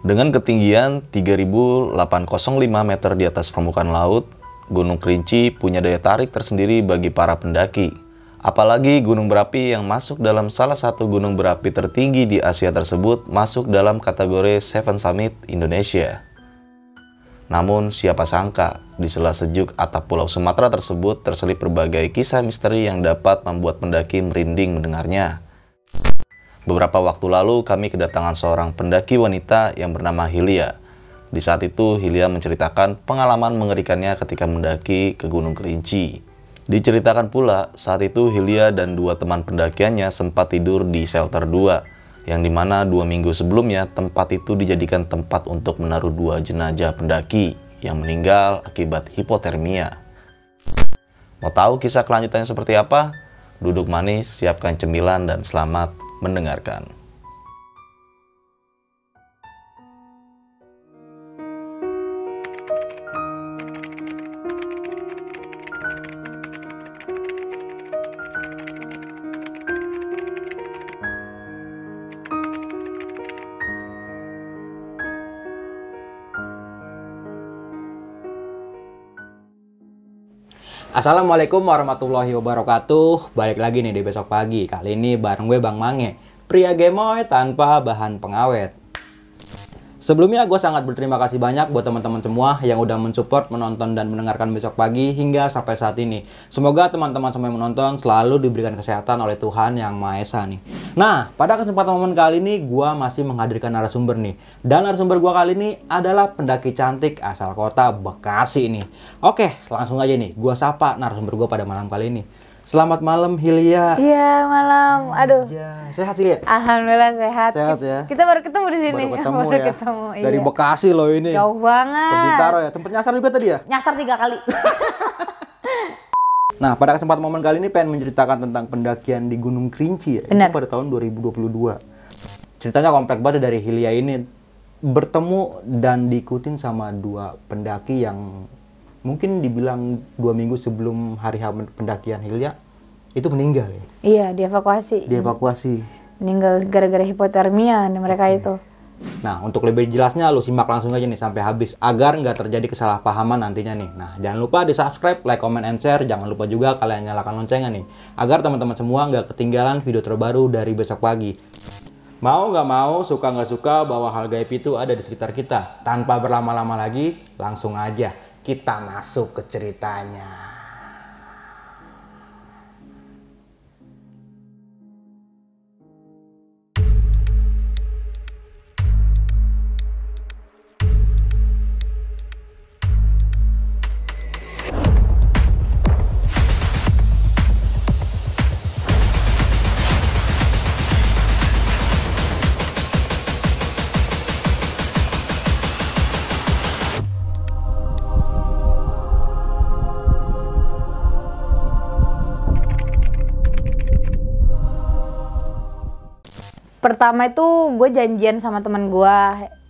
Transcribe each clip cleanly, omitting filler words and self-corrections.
Dengan ketinggian 3.805 meter di atas permukaan laut, Gunung Kerinci punya daya tarik tersendiri bagi para pendaki. Apalagi gunung berapi yang masuk dalam salah satu gunung berapi tertinggi di Asia tersebut masuk dalam kategori Seven Summit Indonesia. Namun siapa sangka, di sela sejuk atap Pulau Sumatera tersebut terselip berbagai kisah misteri yang dapat membuat pendaki merinding mendengarnya. Beberapa waktu lalu kami kedatangan seorang pendaki wanita yang bernama Hilya. Di saat itu Hilya menceritakan pengalaman mengerikannya ketika mendaki ke Gunung Kerinci. Diceritakan pula saat itu Hilya dan dua teman pendakiannya sempat tidur di shelter 2, yang dimana 2 minggu sebelumnya tempat itu dijadikan tempat untuk menaruh 2 jenazah pendaki yang meninggal akibat hipotermia. Mau tahu kisah kelanjutannya seperti apa? Duduk manis, siapkan cemilan, dan selamat mendengarkan. Assalamualaikum warahmatullahi wabarakatuh. Balik lagi nih di besok pagi. Kali ini bareng gue Bang Mange, pria gemoy tanpa bahan pengawet. Sebelumnya gue sangat berterima kasih banyak buat teman-teman semua yang udah mensupport, menonton, dan mendengarkan besok pagi hingga sampai saat ini. Semoga teman-teman semua yang menonton selalu diberikan kesehatan oleh Tuhan Yang Maha Esa nih. Nah, pada kesempatan momen kali ini gue masih menghadirkan narasumber nih. Dan narasumber gue kali ini adalah pendaki cantik asal kota Bekasi nih. Oke, langsung aja nih. Gue sapa narasumber gue pada malam kali ini. Selamat malam Hilya. Iya malam, aduh. Ya, sehat Hilya? Alhamdulillah sehat. Sehat ya. Kita baru ketemu di sini. Baru ketemu baru ya. ketemu, Dari iya. Bekasi loh ini. Jauh banget. Ke Bintaro ya. Tempat nyasar juga tadi ya? Nyasar 3 kali. Nah, pada kesempatan momen kali ini pengen menceritakan tentang pendakian di Gunung Kerinci ya. Benar. Itu pada tahun 2022. Ceritanya kompleks banget dari Hilya ini bertemu dan diikutin sama 2 pendaki yang mungkin dibilang 2 minggu sebelum hari pendakian Hilya itu meninggal ya. Iya, dievakuasi. Dievakuasi. Meninggal gara-gara hipotermia nih mereka itu. Nah, untuk lebih jelasnya lu simak langsung aja nih sampai habis agar nggak terjadi kesalahpahaman nantinya nih. Nah, jangan lupa di subscribe, like, comment, and share. Jangan lupa juga kalian nyalakan loncengnya nih agar teman-teman semua nggak ketinggalan video terbaru dari besok pagi. Mau nggak mau, suka nggak suka, bahwa hal gaib itu ada di sekitar kita. Tanpa berlama-lama lagi, langsung aja kita masuk ke ceritanya. Pertama itu gue janjian sama teman gue,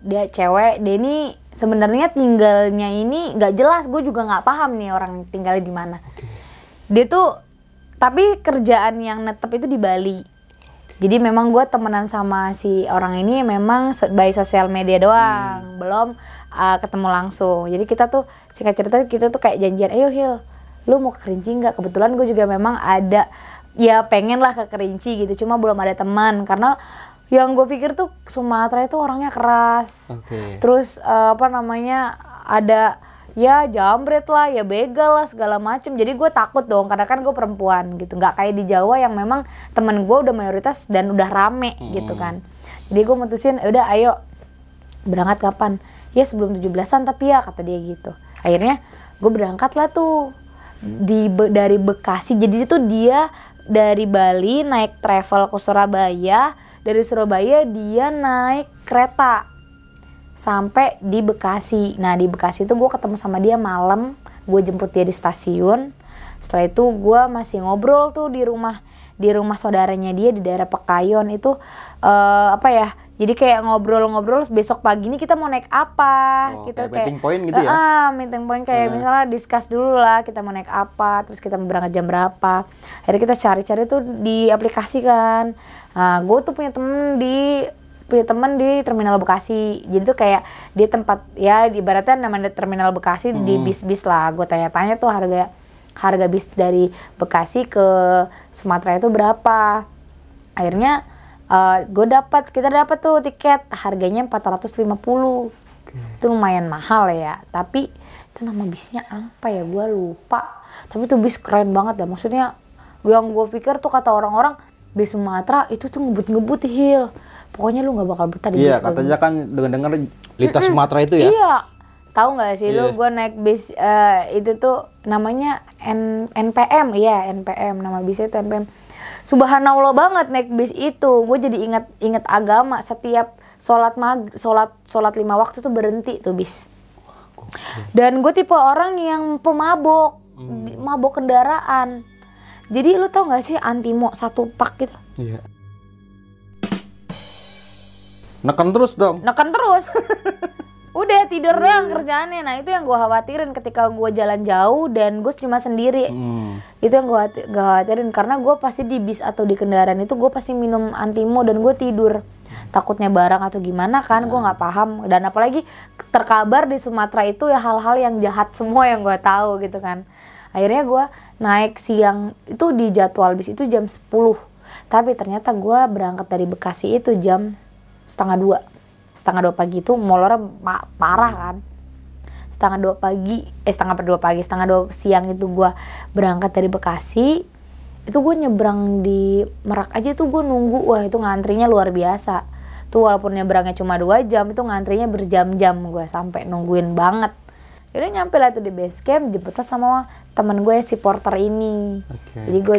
dia cewek. Dia ini sebenarnya tinggalnya ini nggak jelas. Gue juga nggak paham nih orang tinggalnya di mana. Dia tuh tapi kerjaan yang netep itu di Bali. Jadi memang gue temenan sama si orang ini memang by sosial media doang, belum ketemu langsung. Jadi kita tuh singkat cerita kita tuh kayak janjian, ayo Hil, lu mau ke Kerinci nggak? Kebetulan gue juga memang ada, ya pengen lah ke Kerinci gitu, cuma belum ada teman karena yang gue pikir tuh Sumatera itu orangnya keras. Terus ada ya jambret lah, ya begal lah, segala macem. Jadi gue takut dong, karena kan gue perempuan gitu. Nggak kayak di Jawa yang memang temen gue udah mayoritas dan udah rame gitu kan. Jadi gue mutusin, udah ayo berangkat kapan? Ya sebelum 17-an tapi ya, kata dia gitu. Akhirnya gue berangkat lah tuh dari Bekasi. Jadi itu dia dari Bali naik travel ke Surabaya. Dari Surabaya dia naik kereta sampai di Bekasi. Nah di Bekasi itu gue ketemu sama dia malam, gue jemput dia di stasiun. Setelah itu gue masih ngobrol tuh di rumah saudaranya dia di daerah Pekayon itu jadi kayak ngobrol-ngobrol. Besok pagi ini kita mau naik apa? Kita kayak meeting point gitu ya? Meeting point kayak misalnya discuss dulu lah kita mau naik apa, terus kita mau berangkat jam berapa. Akhirnya kita cari-cari tuh di aplikasi kan. Nah, gue tuh punya temen di punya temen di Terminal Bekasi. Jadi tuh kayak di tempat ya ibaratnya namanya Terminal Bekasi di bis-bis lah. Gue tanya-tanya tuh harga bis dari Bekasi ke Sumatera itu berapa. Akhirnya kita dapat tuh tiket harganya 450. Itu lumayan mahal ya. Tapi itu nama bisnya apa ya, gue lupa. Tapi tuh bis keren banget ya. Maksudnya yang gue pikir tuh kata orang-orang bis Sumatera itu tuh ngebut-ngebut Hil. Pokoknya lu gak bakal betah di bis. Iya, katanya kan dengar-dengar lintas Sumatera itu ya. Iya. Tahu nggak sih lu gue naik bis itu tuh namanya NPM. Iya, NPM, nama bisnya itu NPM. Subhanallah banget naik bis itu. Gue jadi ingat agama. Setiap sholat 5 waktu tuh berhenti tuh bis. Dan gue tipe orang yang pemabok, mabok kendaraan. Jadi lu tau gak sih Antimo 1 pak gitu? Iya. Neken terus dong. Neken terus. Udah tidur doang kerjaannya. Nah itu yang gue khawatirin ketika gue jalan jauh dan gue cuma sendiri. Itu yang gue khawatirin. Karena gue pasti di bis atau di kendaraan itu gue pasti minum Antimo dan gue tidur. Takutnya barang atau gimana kan, gue gak paham. Dan apalagi terkabar di Sumatera itu ya hal-hal yang jahat semua yang gue tahu gitu kan. Akhirnya gue naik siang itu di jadwal bis itu jam 10. Tapi ternyata gue berangkat dari Bekasi itu jam setengah 2 pagi itu molornya parah kan. Setengah 2 siang itu gue berangkat dari Bekasi. Itu gue nyebrang di Merak aja tuh gue nunggu. Wah itu ngantrinya luar biasa. Tuh walaupun nyebrangnya cuma 2 jam itu ngantrinya berjam-jam gue sampai nungguin banget. Yaudah nyampe lah tuh di base camp, jemputnya sama temen gue si porter ini. Jadi gue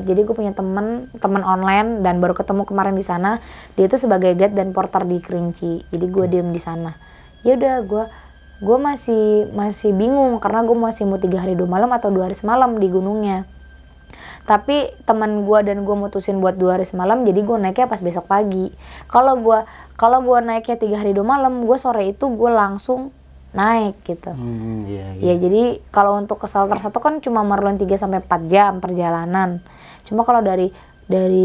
jadi gue punya temen online dan baru ketemu kemarin di sana. Dia itu sebagai guide dan porter di Kerinci. Jadi gue diem di sana. Yaudah gue masih bingung karena gue masih mau 3 hari 2 malam atau 2 hari semalam di gunungnya. Tapi teman gue dan gue mutusin buat 2 hari semalam, jadi gue naiknya pas besok pagi. Kalau gue naiknya 3 hari 2 malam, gue sore itu gue langsung naik gitu. Ya jadi kalau untuk ke shelter 1 kan cuma merluin 3-4 jam perjalanan. Cuma kalau dari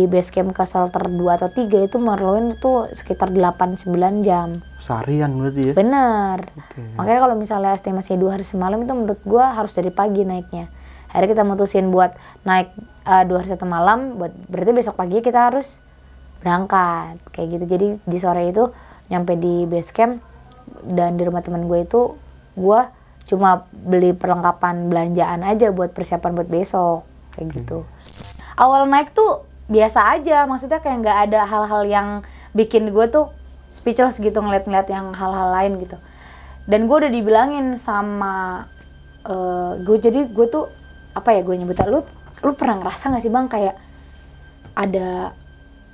base camp ke shelter 2 atau 3 itu merluin tuh sekitar 8-9 jam. Seharian berarti ya? Bener. Makanya kalau misalnya estimasinya 2 hari semalam itu menurut gue harus dari pagi naiknya. Akhirnya kita mutusin buat naik 2 hari 1 malam, berarti besok pagi kita harus berangkat kayak gitu. Jadi di sore itu nyampe di base camp dan di rumah teman gue itu gue cuma beli perlengkapan belanjaan aja buat persiapan buat besok kayak gitu. Awal naik tuh biasa aja, maksudnya kayak nggak ada hal-hal yang bikin gue tuh speechless gitu ngeliat-ngeliat yang hal-hal lain gitu. Dan gue udah dibilangin sama gue tuh apa ya gue nyebutnya, lu pernah ngerasa nggak sih bang kayak ada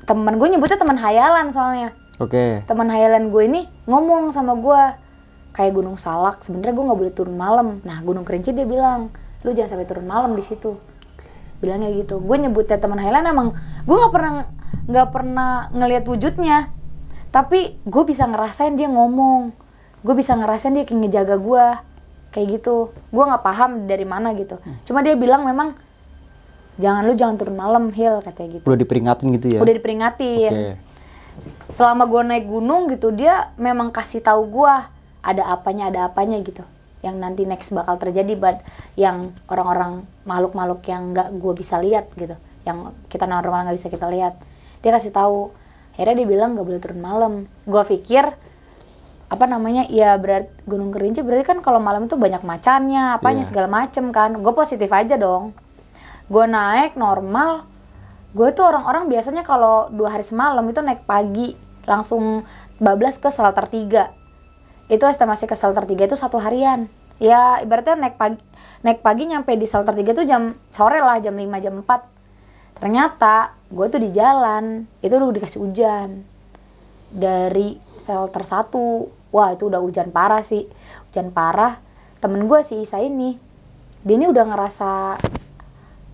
teman gue, nyebutnya teman hayalan soalnya. Teman hayalan gue ini ngomong sama gue kayak Gunung Salak sebenarnya gue nggak boleh turun malam. Nah Gunung Kerinci dia bilang lu jangan sampai turun malam di situ. Bilangnya gitu. Gue nyebutnya teman hayalan, emang gue nggak pernah ngelihat wujudnya, tapi gue bisa ngerasain dia ngomong, gue bisa ngerasain dia kayak ngejaga gue kayak gitu. Gue nggak paham dari mana gitu. Cuma dia bilang memang jangan turun malam Hil katanya gitu. Udah diperingatin gitu ya? Udah diperingatin. Selama gue naik gunung gitu dia memang kasih tahu gue ada apanya gitu yang nanti next bakal terjadi, yang orang-orang makhluk yang nggak gue bisa lihat gitu, yang kita normal nggak bisa kita lihat, dia kasih tahu. Akhirnya dia bilang nggak boleh turun malam. Gue pikir ya berarti Gunung Kerinci berarti kan kalau malam itu banyak macannya segala macem kan. Gue positif aja dong. Gue naik normal. Gue tuh orang-orang biasanya kalau 2 hari semalam itu naik pagi langsung bablas ke shelter 3. Itu estimasi ke shelter 3 itu 1 harian. Ya ibaratnya naik pagi nyampe di shelter 3 tuh jam sore lah, jam 5 jam 4. Ternyata gue tuh di jalan itu udah dikasih hujan. Dari shelter 1. Wah itu udah hujan parah sih. Hujan parah. Temen gue si Isa ini, dia ini udah ngerasa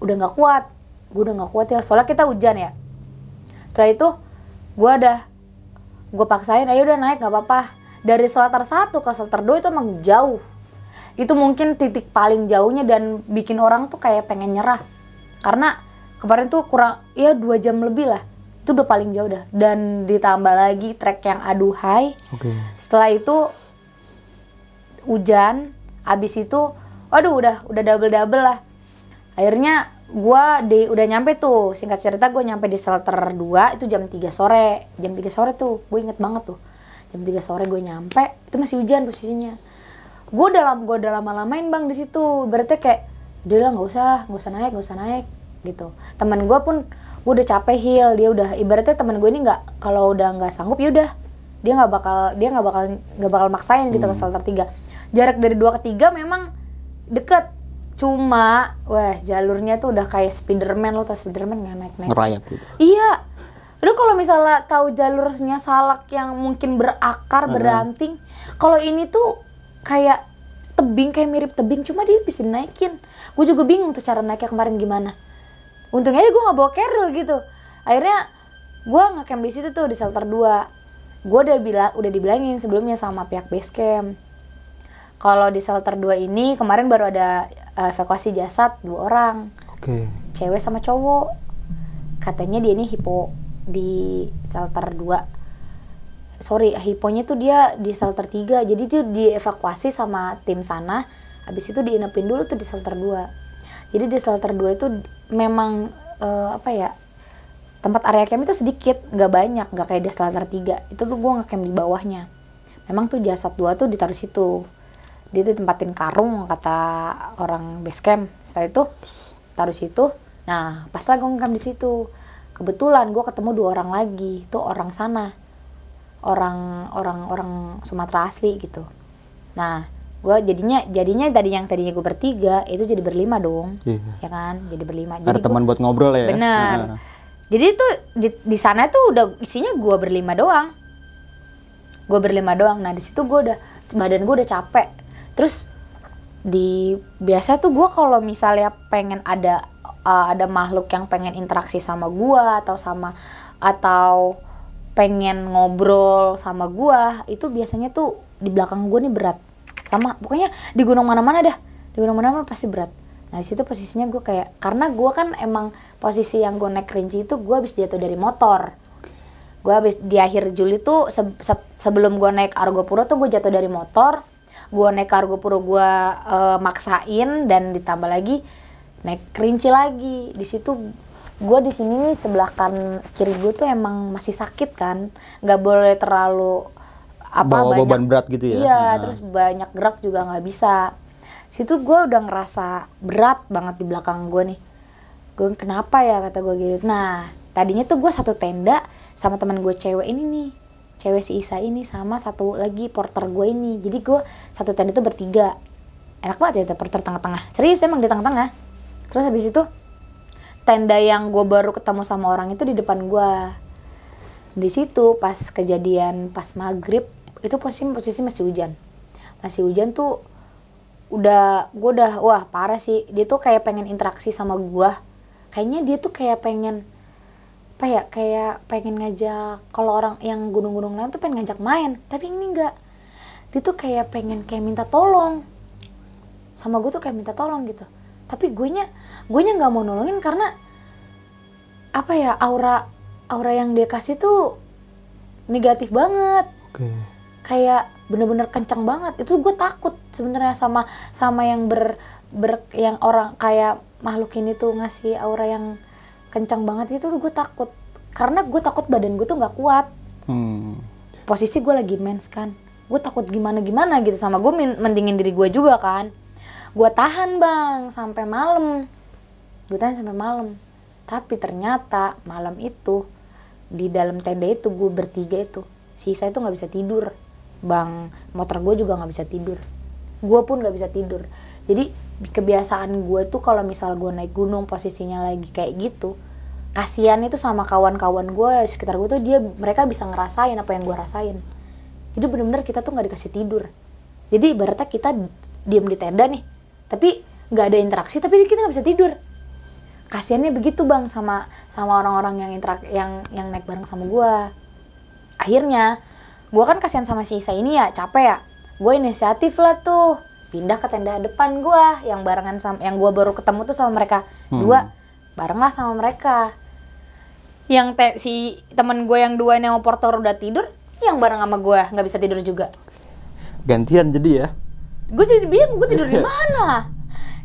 udah gak kuat. Gue udah gak kuat ya, soalnya kita hujan ya. Setelah itu gue paksain, ayo udah naik gak apa-apa. Dari shelter 1 ke shelter 2 itu emang jauh. Itu mungkin titik paling jauhnya dan bikin orang tuh kayak pengen nyerah. Karena kemarin tuh kurang 2 jam lebih lah Itu udah paling jauh dah. Dan ditambah lagi trek yang aduhai. Setelah itu hujan, abis itu waduh udah double lah. Akhirnya udah nyampe tuh, singkat cerita gue nyampe di shelter 2 itu jam 3 sore. Jam 3 sore tuh, gue inget banget tuh. Jam 3 sore gue nyampe, itu masih hujan posisinya. Gue udah lama-lamain bang di situ. Berarti kayak udah lah nggak usah naik gitu. Teman gue pun gue udah capek heal, dia udah ibaratnya teman gue ini nggak, kalau udah nggak sanggup ya udah dia nggak bakal maksain gitu ke shelter 3. Jarak dari 2 ke 3 memang deket. Cuma, jalurnya tuh udah kayak Spiderman, lo tau Spiderman nggak naik ngerayap gitu. Iya, lo kalau misalnya tahu jalurnya Salak yang mungkin berakar, beranting, kalau ini tuh kayak tebing, kayak mirip tebing, cuma dia bisa dinaikin. Gue juga bingung tuh cara naiknya kemarin gimana. Untungnya aja gue nggak bawa carrier gitu. Akhirnya gue ngecamp di situ tuh di shelter 2. Gue udah dibilangin sebelumnya sama pihak base camp. Kalau di shelter 2 ini kemarin baru ada evakuasi jasad 2 orang. Cewek sama cowok. Katanya dia ini hipo di shelter 2. Sorry, hiponya tuh dia di shelter 3. Jadi dia dievakuasi sama tim sana. Habis itu diinepin dulu tuh di shelter 2. Jadi di shelter 2 itu memang tempat area camp itu sedikit, nggak banyak, nggak kayak di shelter 3. Itu tuh gue ngecamp di bawahnya. Memang tuh jasad 2 tuh ditaruh situ. Dia tuh tempatin karung kata orang base camp. Setelah itu taruh situ. Nah, pas lah gue ngecamp di situ. Kebetulan gue ketemu 2 orang lagi. Itu orang sana. Orang Sumatera asli gitu. Nah, gue jadinya tadinya gue bertiga, itu jadi berlima dong. Ya kan? Jadi berlima. Ada teman buat ngobrol ya. Bener. Jadi tuh di sana tuh udah isinya gue berlima doang. Nah, di situ badan gue udah capek. Terus biasa tuh gue kalau misalnya pengen ada makhluk yang pengen interaksi sama gue atau pengen ngobrol sama gue, itu biasanya tuh di belakang gue nih berat. Sama pokoknya di gunung mana-mana dah. Di gunung mana-mana pasti berat. Nah, di situ posisinya gue kayak, karena gue kan emang posisi yang gue naik kerinci itu gue habis jatuh dari motor. Gue habis di akhir Juli tuh sebelum gue naik Argopuro tuh gue jatuh dari motor. Gue naik Argopuro gue maksain, dan ditambah lagi naik kerinci lagi. Di situ gue di sini nih sebelah kiri gue tuh emang masih sakit kan, nggak boleh terlalu bawa beban berat gitu ya. Iya, terus banyak gerak juga nggak bisa. Situ gue udah ngerasa berat banget di belakang gue nih. Gue kenapa ya, kata gue gitu. Nah, tadinya tuh gue satu tenda sama teman gue cewek ini nih, cewek si Isa ini sama satu lagi porter gue ini. Jadi gue satu tenda tuh bertiga. Enak banget ya porter tengah-tengah. Serius emang di tengah-tengah. Terus habis itu tenda yang gue baru ketemu sama orang itu di depan gue. Di situ pas kejadian pas maghrib itu posisi masih hujan. Masih hujan tuh gue udah wah parah sih. Dia tuh kayak pengen interaksi sama gue. Kayaknya dia tuh kayak pengen kayak pengen ngajak, kalau orang yang gunung-gunung lain tuh pengen ngajak main, tapi ini enggak. Dia tuh kayak pengen minta tolong sama gue, tuh kayak minta tolong gitu. Tapi gue nya nggak mau nolongin karena aura yang dia kasih tuh negatif banget. Kayak bener-bener kencang banget. Itu gue takut sebenarnya sama yang yang orang kayak makhluk ini tuh ngasih aura yang kencang banget itu. Gue takut karena gue takut badan gue tuh nggak kuat. Posisi gue lagi mens kan, gue takut gimana gitu, sama gue mendingin diri gue juga kan. Gue tahan bang sampai malam. Tapi ternyata malam itu di dalam tenda itu gue bertiga itu, sisa itu nggak bisa tidur bang. Motor gue juga nggak bisa tidur, gue pun nggak bisa tidur. Jadi kebiasaan gue tuh kalau misal gue naik gunung posisinya lagi kayak gitu, kasihan itu sama kawan-kawan gue sekitar gue tuh, mereka bisa ngerasain apa yang gue rasain. Jadi benar-benar kita tuh nggak dikasih tidur. Jadi ibaratnya kita diem di tenda nih, tapi nggak ada interaksi, tapi kita nggak bisa tidur. Kasiannya begitu bang sama orang-orang yang naik bareng sama gue. Akhirnya gue kan kasihan sama si Isa ini ya, capek ya. Gue inisiatif lah tuh pindah ke tenda depan gue yang barengan sama yang gue baru ketemu tuh sama mereka 2, bareng lah sama mereka. si temen gue yang dua yang operator udah tidur, yang bareng sama gue nggak bisa tidur juga. Gantian jadi ya. Gue jadi bingung, gue tidur di mana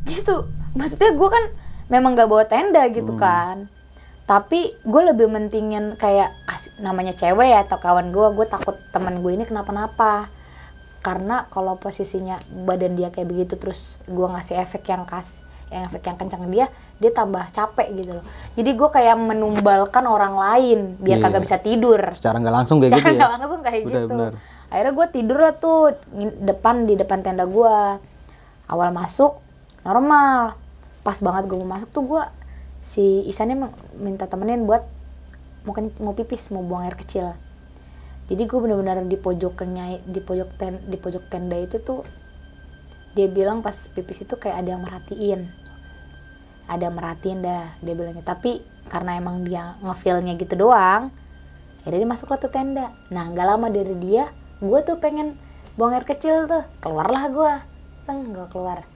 gitu. Maksudnya gue kan memang gak bawa tenda gitu kan, tapi gue lebih mentingin kayak namanya cewek ya atau kawan gue takut teman gue ini kenapa-napa. Karena kalau posisinya badan dia kayak begitu terus gue ngasih efek yang kencang dia tambah capek gitu loh. Jadi gue kayak menumbalkan orang lain biar kagak bisa tidur. Secara nggak langsung kayak gitu ya. Secara nggak langsung kayak gitu. Bener. Akhirnya gue tidur lah tuh di depan tenda gue. Awal masuk normal. Pas banget gue mau masuk tuh si Isannya minta temenin buat mau pipis, mau buang air kecil. Jadi gue benar-benar di pojok tenda itu tuh dia bilang pas pipis itu kayak ada yang merhatiin dah dia bilangnya. Tapi karena emang dia ngefeel-nya gitu doang, akhirnya dia masuk ke tenda. Nah gak lama dari dia, gue tuh pengen buang air kecil tuh, keluarlah gue keluar.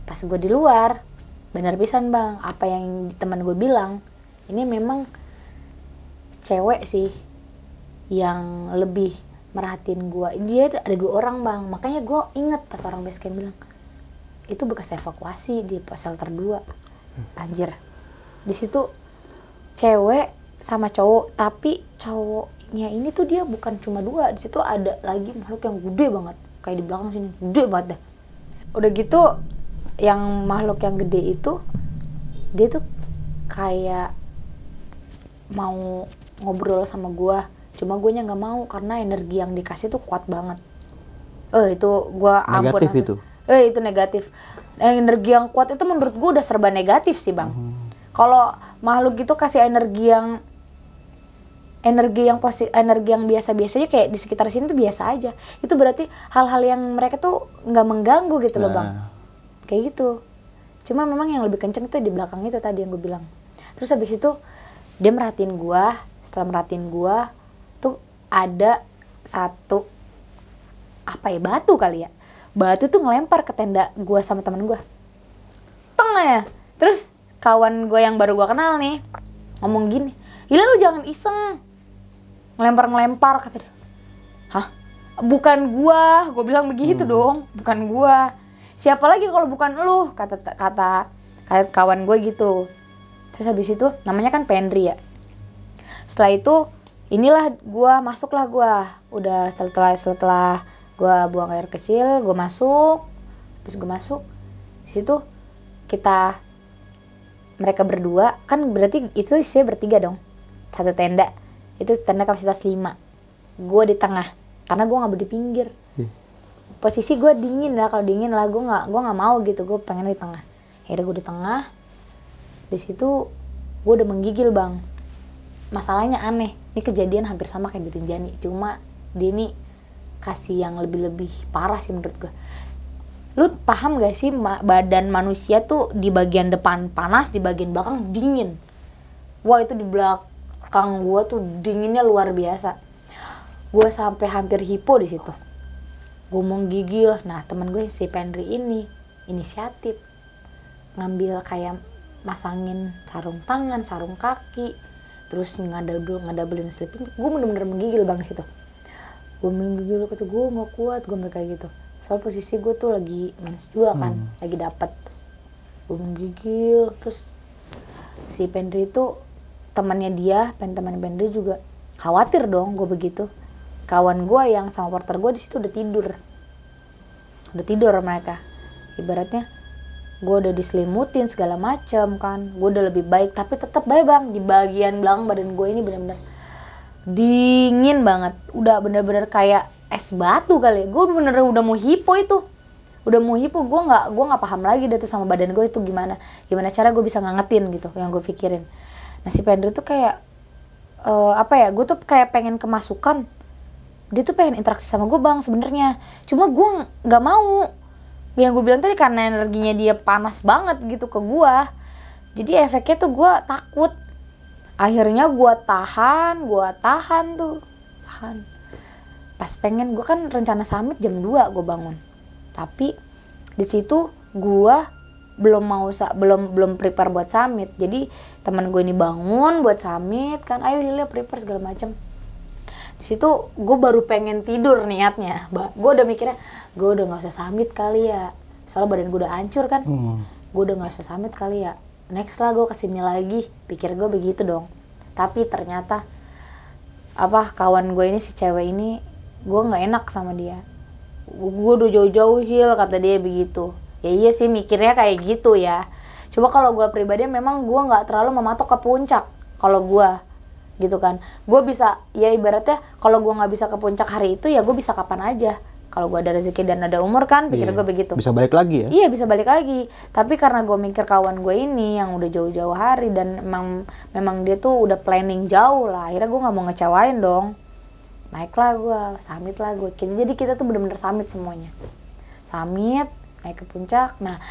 Pas gue di luar, benar pisan bang, apa yang teman gue bilang, ini memang cewek sih yang lebih merhatiin gue. Dia ada 2 orang bang, makanya gue inget pas orang base camp bilang itu bekas evakuasi di shelter 2. Anjir, di situ cewek sama cowok, tapi cowoknya ini tuh dia bukan cuma 2, di situ ada lagi makhluk yang gede banget, kayak di belakang sini gede banget dah. Udah gitu yang makhluk yang gede itu dia tuh kayak mau ngobrol sama gue, cuma gue nya nggak mau karena energi yang dikasih tuh kuat banget. Itu gue ampun. Negatif itu. Itu negatif. Energi yang kuat itu menurut gue udah serba negatif sih bang. Kalau makhluk gitu kasih energi yang biasa-biasa aja, kayak di sekitar sini tuh biasa aja. Itu berarti hal-hal yang mereka tuh nggak mengganggu gitu loh bang. Kayak gitu. Cuma memang yang lebih kenceng itu di belakang itu tadi yang gue bilang. Terus habis itu dia merhatiin gue. Setelah merhatiin gue tuh ada satu batu kali ya. Batu tuh ngelempar ke tenda gue sama temen gue. Tengah ya. Terus kawan gue yang baru gue kenal nih ngomong gini, "Gila lu jangan iseng ngelempar kata dia." "Hah? Bukan gua." Gue bilang begitu dong, "Bukan gua. Siapa lagi kalau bukan lu?" kata kawan gue gitu. Terus habis itu namanya kan Pendri ya. Setelah itu masuklah gue. Udah setelah gue buang air kecil, gue masuk. Terus gue masuk. Di situ mereka berdua, kan berarti itu isinya bertiga dong. Satu tenda. Itu tenda kapasitas 5. Gue di tengah karena gue nggak di pinggir. Posisi gue dingin lah, kalau dingin lah gue nggak mau gitu, gue pengen di tengah. Akhirnya gue di tengah. Di situ gue udah menggigil bang. Masalahnya aneh, ini kejadian hampir sama kayak di Rinjani, cuma dia ini kasih yang lebih parah sih menurut gue. Lu paham gak sih badan manusia tuh di bagian depan panas, di bagian belakang dingin. Wah itu di belakang gue tuh dinginnya luar biasa. Gue sampai hampir hipo di situ. Gue mau gigil. Nah teman gue si Pendri ini inisiatif ngambil kayak masangin sarung tangan, sarung kaki, terus ngadabelin sleeping. Gue bener-bener menggigil bang situ. Gue menggigil, kata gue nggak kuat, gue kayak gitu. Soal posisi gue tuh lagi mens juga kan, lagi dapet. Gue menggigil, terus si Pendri itu temannya dia, teman Pendri juga khawatir dong gue begitu. Kawan gue yang sama partner gue di situ udah tidur mereka. Ibaratnya gue udah diselimutin segala macem kan, gue udah lebih baik, tapi tetap baik bang di bagian belakang badan gue ini benar-benar dingin banget, udah bener-bener kayak es batu kali. Gue bener udah mau hipo itu, gue nggak paham lagi deh tuh sama badan gue itu gimana cara gue bisa ngangetin gitu yang gue pikirin. Nah si Pendri tuh kayak gue tuh kayak pengen kemasukan, dia tuh pengen interaksi sama gue bang sebenarnya, cuma gue nggak mau. Yang gue bilang tadi karena energinya dia panas banget gitu ke gue, jadi efeknya tuh gue takut. Akhirnya gue tahan. Pas pengen, gue kan rencana summit jam 2 gue bangun. Tapi di situ gue belum mau belum prepare buat summit. Jadi teman gue ini bangun buat summit kan, ayo Hilya prepare segala macam. Di situ gue baru pengen tidur niatnya. Gue udah mikirnya gue udah nggak usah summit kali ya, soalnya badan gue udah hancur kan. Gue udah nggak usah summit kali ya, next lah gue kesini lagi, pikir gue begitu dong. Tapi ternyata kawan gue ini, si cewek ini, gue nggak enak sama dia. Gue udah jauh-jauh Hil, kata dia begitu. Ya iya sih mikirnya kayak gitu ya. Coba kalau gue pribadi memang gue nggak terlalu mematok ke puncak. Kalau gue gitu kan, gue bisa ya ibaratnya kalau gue nggak bisa ke puncak hari itu ya gue bisa kapan aja. Kalau gue ada rezeki dan ada umur kan, pikir gue begitu. Bisa balik lagi ya? Iya bisa balik lagi. Tapi karena gue mikir kawan gue ini yang udah jauh-jauh hari dan memang dia tuh udah planning jauh lah. Akhirnya gue nggak mau ngecewain dong. Naiklah gue, summit lah gue. Jadi kita tuh bener-bener summit semuanya. Summit, naik ke puncak. Nah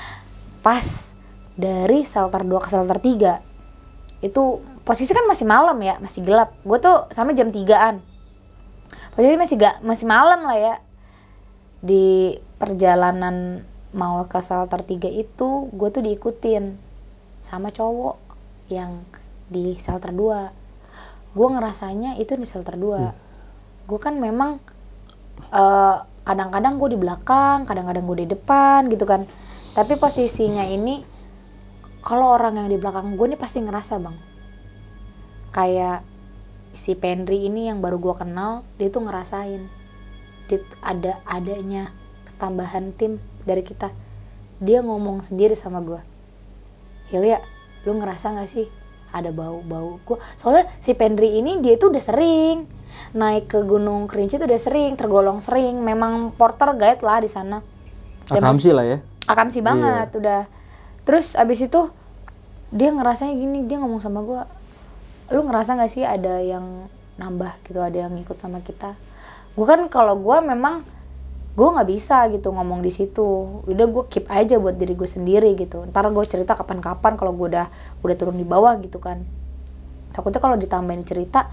pas dari shelter 2 ke shelter 3 itu posisi kan masih malam ya, masih gelap. Gue tuh sampai jam 3-an. Posisi masih malam lah ya. Di perjalanan mau ke shelter 3 itu gue tuh diikutin sama cowok yang di shelter 2. Gue ngerasanya itu di shelter 2. Gue kan memang kadang-kadang gue di belakang, kadang-kadang gue di depan gitu kan. Tapi posisinya ini kalau orang yang di belakang gue nih pasti ngerasa bang, kayak si Pendri ini yang baru gue kenal, dia tuh ngerasain adanya ketambahan tim dari kita. Dia ngomong sendiri sama gue, Hilya, lu ngerasa nggak sih ada bau-bau? Gue soalnya si Pendri ini dia tuh udah sering naik ke Gunung Kerinci, tuh udah sering, tergolong sering, memang porter guide lah di sana. Akamsi lah ya. Akamsi banget udah. Terus abis itu dia ngerasanya gini, dia ngomong sama gue, lu ngerasa nggak sih ada yang nambah gitu, ada yang ngikut sama kita? Gue kan kalau gue memang gue nggak bisa gitu ngomong di situ, udah gue keep aja buat diri gue sendiri gitu. Ntar gue cerita kapan-kapan kalau gue udah turun di bawah gitu kan. Takutnya kalau ditambahin cerita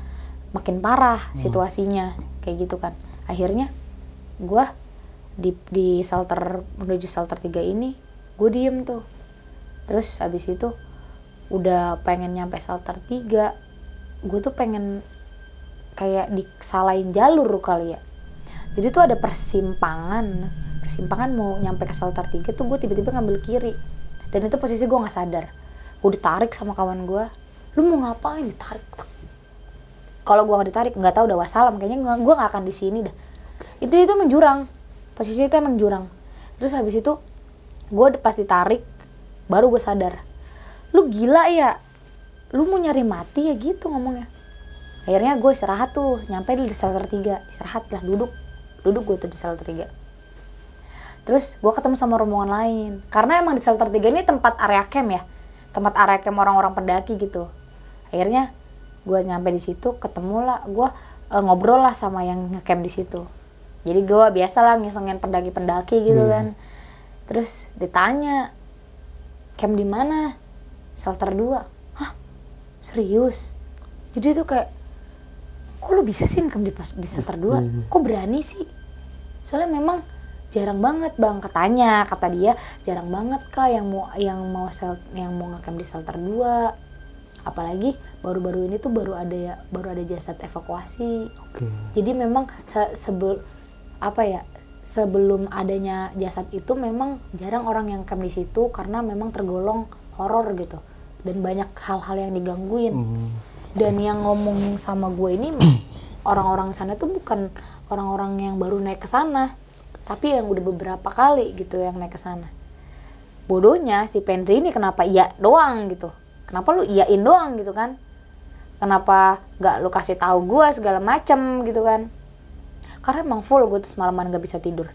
makin parah situasinya kayak gitu kan. Akhirnya gue di shelter menuju shelter 3 ini gue diem tuh. Terus abis itu udah pengen nyampe shelter 3, gue tuh pengen kayak disalahin jalur kali ya. Jadi tuh ada persimpangan mau nyampe ke shelter 3 tuh gue tiba-tiba ngambil kiri. Dan itu posisi gue gak sadar. Gue ditarik sama kawan gue, lu mau ngapain? Ditarik. Kalau gue gak ditarik, gak tahu udah wassalam, kayaknya gue gak akan di sini dah. Itu menjurang, posisi itu emang jurang. Terus habis itu gue pas ditarik baru gue sadar, lu gila ya, lu mau nyari mati ya gitu ngomongnya. Akhirnya gue istirahat tuh, nyampe di shelter 3, istirahat lah, duduk gue tuh di shelter 3. Terus gue ketemu sama rombongan lain, karena emang di shelter 3 ini tempat area camp ya, tempat area camp orang-orang pendaki gitu. Akhirnya gue nyampe di situ, ketemu lah, gue ngobrol lah sama yang ngecamp di situ. Jadi gue biasa lah ngisengin pendaki-pendaki gitu kan. Terus ditanya, camp di mana? Shelter 2. Hah? Serius? Jadi tuh kayak, kok lu bisa sih camp di shelter 2? Kok berani sih? Soalnya memang jarang banget bang, kata dia jarang banget kak yang mau ngecamp di shelter 2. Apalagi baru-baru ini tuh baru ada jasad evakuasi. Jadi memang sebelum adanya jasad itu memang jarang orang yang camp di situ karena memang tergolong horor gitu dan banyak hal-hal yang digangguin. Dan yang ngomong sama gue ini orang-orang sana tuh bukan orang-orang yang baru naik ke sana, tapi yang udah beberapa kali gitu yang naik ke sana. Bodohnya si Pendri ini kenapa iya doang gitu? Kenapa lu iyain doang gitu kan? Kenapa gak lu kasih tahu gue segala macem gitu kan? Karena emang full gue tuh semalaman gak bisa tidur.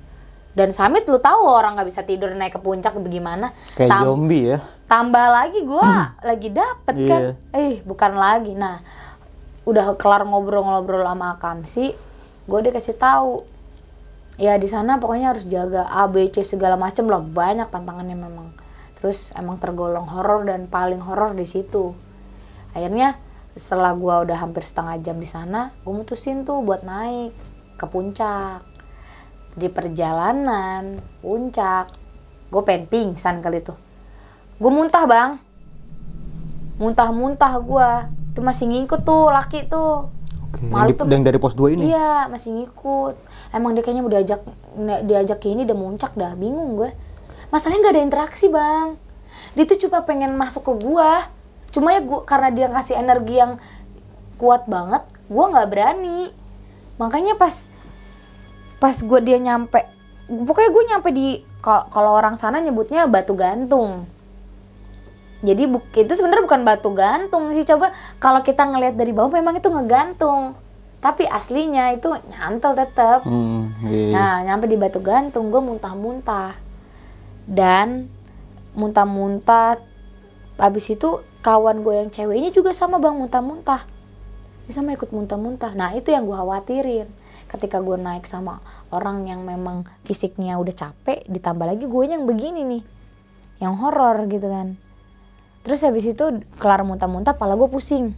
Dan summit lu tahu orang gak bisa tidur naik ke puncak bagaimana? Kayak zombie ya. Tambah lagi gue lagi dapet kan? Bukan lagi. Nah, udah kelar ngobrol-ngobrol sama Akamsi, gue udah kasih tahu. Ya di sana pokoknya harus jaga A, B, C segala macem lah, banyak pantangannya memang. Terus emang tergolong horor dan paling horor di situ. Akhirnya setelah gue udah hampir setengah jam di sana, gue mutusin tuh buat naik ke puncak. Di perjalanan puncak, gue pengen pingsan kali tuh. Gue muntah bang, muntah gue. Tuh masih ngikut tuh laki tuh. Oke. Malu tuh. Yang dari pos 2 ini? Iya masih ngikut. Emang dia kayaknya udah diajak ke ini udah muncak dah, bingung gue. Masalahnya nggak ada interaksi bang. Dia tuh cuma pengen masuk ke gue. Cuma ya gue karena dia ngasih energi yang kuat banget, gue nggak berani. Makanya pas gue dia nyampe, pokoknya gue nyampe di kalau orang sana nyebutnya batu gantung. Jadi itu sebenarnya bukan batu gantung sih, coba kalau kita ngelihat dari bawah memang itu ngegantung, tapi aslinya itu nyantel tetap. Iya. Nah nyampe di batu gantung gue muntah-muntah dan muntah-muntah. Abis itu kawan gue yang ceweknya juga sama bang, muntah-muntah. Dia sama ikut muntah-muntah. Nah itu yang gue khawatirin. Ketika gue naik sama orang yang memang fisiknya udah capek, ditambah lagi gue yang begini nih, yang horor gitu kan. Terus habis itu kelar muntah-muntah, pala gue pusing.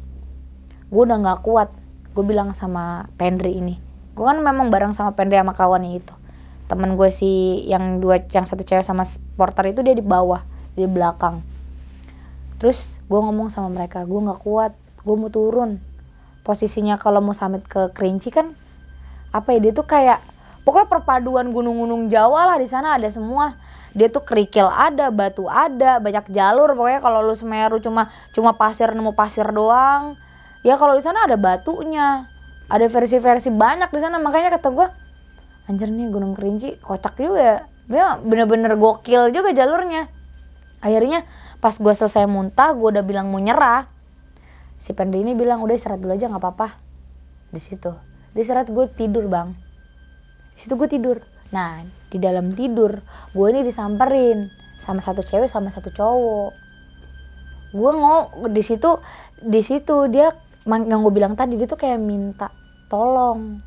Gue udah gak kuat. Gue bilang sama Pendri ini. Gue kan memang bareng sama Pendri sama kawannya itu. Temen gue sih yang satu cewek sama porter itu dia di bawah, di belakang. Terus gue ngomong sama mereka, gue gak kuat, gue mau turun. Posisinya kalau mau summit ke Kerinci kan, apa ya, dia tuh kayak pokoknya perpaduan gunung-gunung Jawa lah, di sana ada semua. Dia tuh kerikil ada, batu ada, banyak jalur. Pokoknya kalau lu Semeru cuma pasir, nemu pasir doang. Ya kalau di sana ada batunya, ada versi-versi banyak di sana. Makanya kata gue, anjir nih Gunung Kerinci kocak juga. Dia bener-bener gokil juga jalurnya. Akhirnya pas gue selesai muntah, gue udah bilang mau nyerah. Si Pendri ini bilang udah istirahat dulu aja nggak apa-apa. Di situ. Di istirahat gue tidur bang. Di situ gue tidur. Nah di dalam tidur gue ini disamperin sama satu cewek sama satu cowok. Gue di situ dia yang gue bilang tadi, dia tuh kayak minta tolong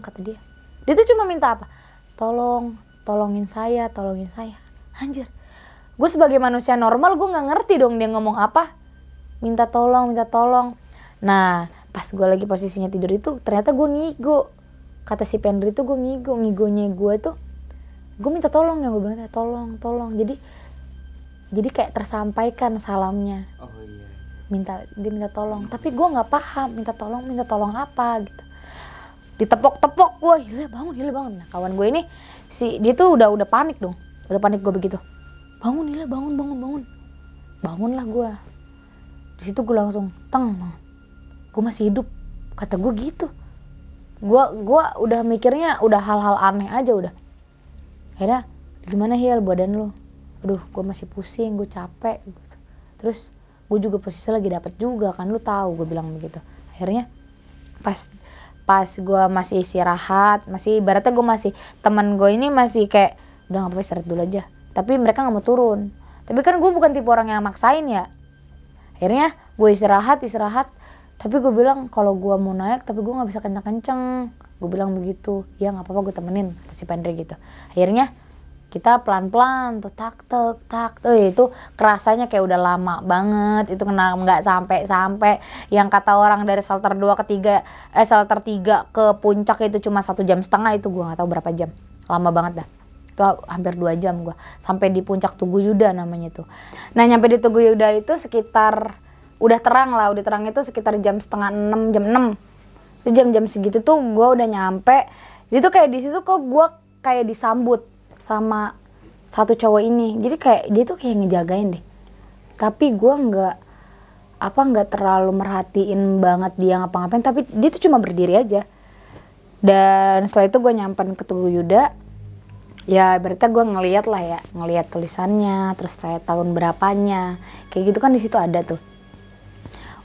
kata dia. Dia tuh cuma minta apa? Tolongin saya. Anjir. Gue sebagai manusia normal gue nggak ngerti dong dia ngomong apa. Minta tolong. Nah pas gue lagi posisinya tidur itu ternyata gue ngigo. Kata si Pendri itu gue ngigonya gue tuh, gue minta tolong, yang gue bilang tolong. Jadi kayak tersampaikan salamnya. Oh iya. Dia minta tolong, tapi gue nggak paham minta tolong apa gitu. Ditepok gue, Hila bangun. Nah kawan gue ini dia tuh udah panik dong, udah panik gue begitu. Bangun Hila, bangun. Bangunlah gue. Di situ gue langsung bangun. Gue masih hidup, kata gue gitu. Gue udah mikirnya udah hal-hal aneh aja udah. Akhirnya gimana Hil badan lu? Aduh gue masih pusing, gue capek gitu. Terus gue juga posisi lagi dapet juga kan, lu tahu, gue bilang begitu. Akhirnya pas gue masih istirahat, masih ibaratnya gue masih, teman gue ini masih kayak udah nggak apa-apa istirahat dulu aja. Tapi mereka nggak mau turun. Tapi kan gue bukan tipe orang yang maksain ya. Akhirnya gue istirahat. Tapi gue bilang kalau gue mau naik tapi gue nggak bisa kencang-kencang. Gue bilang begitu. Ya nggak apa-apa, gue temenin si Pendri gitu. Akhirnya kita pelan-pelan tuh tak. Itu kerasanya kayak udah lama banget. Itu nggak sampai yang kata orang dari shelter 3 ke puncak itu cuma 1,5 jam. Itu gue nggak tahu berapa jam. Lama banget dah. Itu hampir 2 jam gue. Sampai di puncak Tugu Yuda namanya tuh. Nah nyampe di Tugu Yuda itu sekitar udah terang itu sekitar jam 5:30, jam 6. Itu jam segitu tuh gue udah nyampe. Jadi tuh kayak di situ kok gue kayak disambut sama satu cowok ini. Jadi kayak dia tuh kayak ngejagain deh. Tapi gue nggak terlalu merhatiin banget dia ngapa-ngapain. Tapi dia tuh cuma berdiri aja. Dan setelah itu gue nyamperin ke Tugu Yuda. Ya berarti gue ngeliat tulisannya, terus kayak tahun berapanya. Kayak gitu kan di situ ada tuh.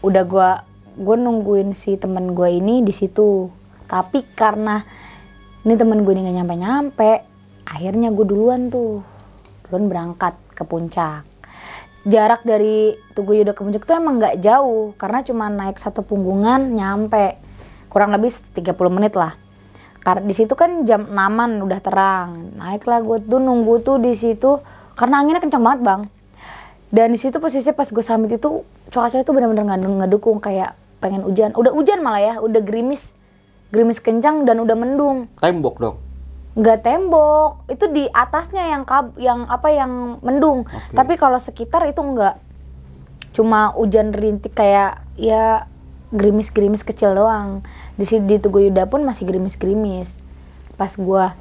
Udah gue nungguin si temen gue ini di situ. Tapi karena ini temen gue ini nggak nyampe, akhirnya gue duluan berangkat ke puncak. Jarak dari Tugu Yuda ke puncak tuh emang nggak jauh, karena cuma naik satu punggungan nyampe, kurang lebih 30 menit lah. Karena di situ kan jam 6-an udah terang. Naiklah gue tuh nunggu tuh di situ karena anginnya kencang banget bang. Dan di situ posisinya pas gue summit itu cuaca itu benar-benar ngedukung, kayak pengen hujan. Udah hujan malah ya, udah gerimis kencang dan udah mendung. Tembok dong. nggak tembok, itu di atasnya yang mendung. Tapi kalau sekitar itu enggak, cuma hujan rintik kayak ya gerimis-gerimis kecil doang. Di Tugu Yuda pun masih gerimis-gerimis. Pas gua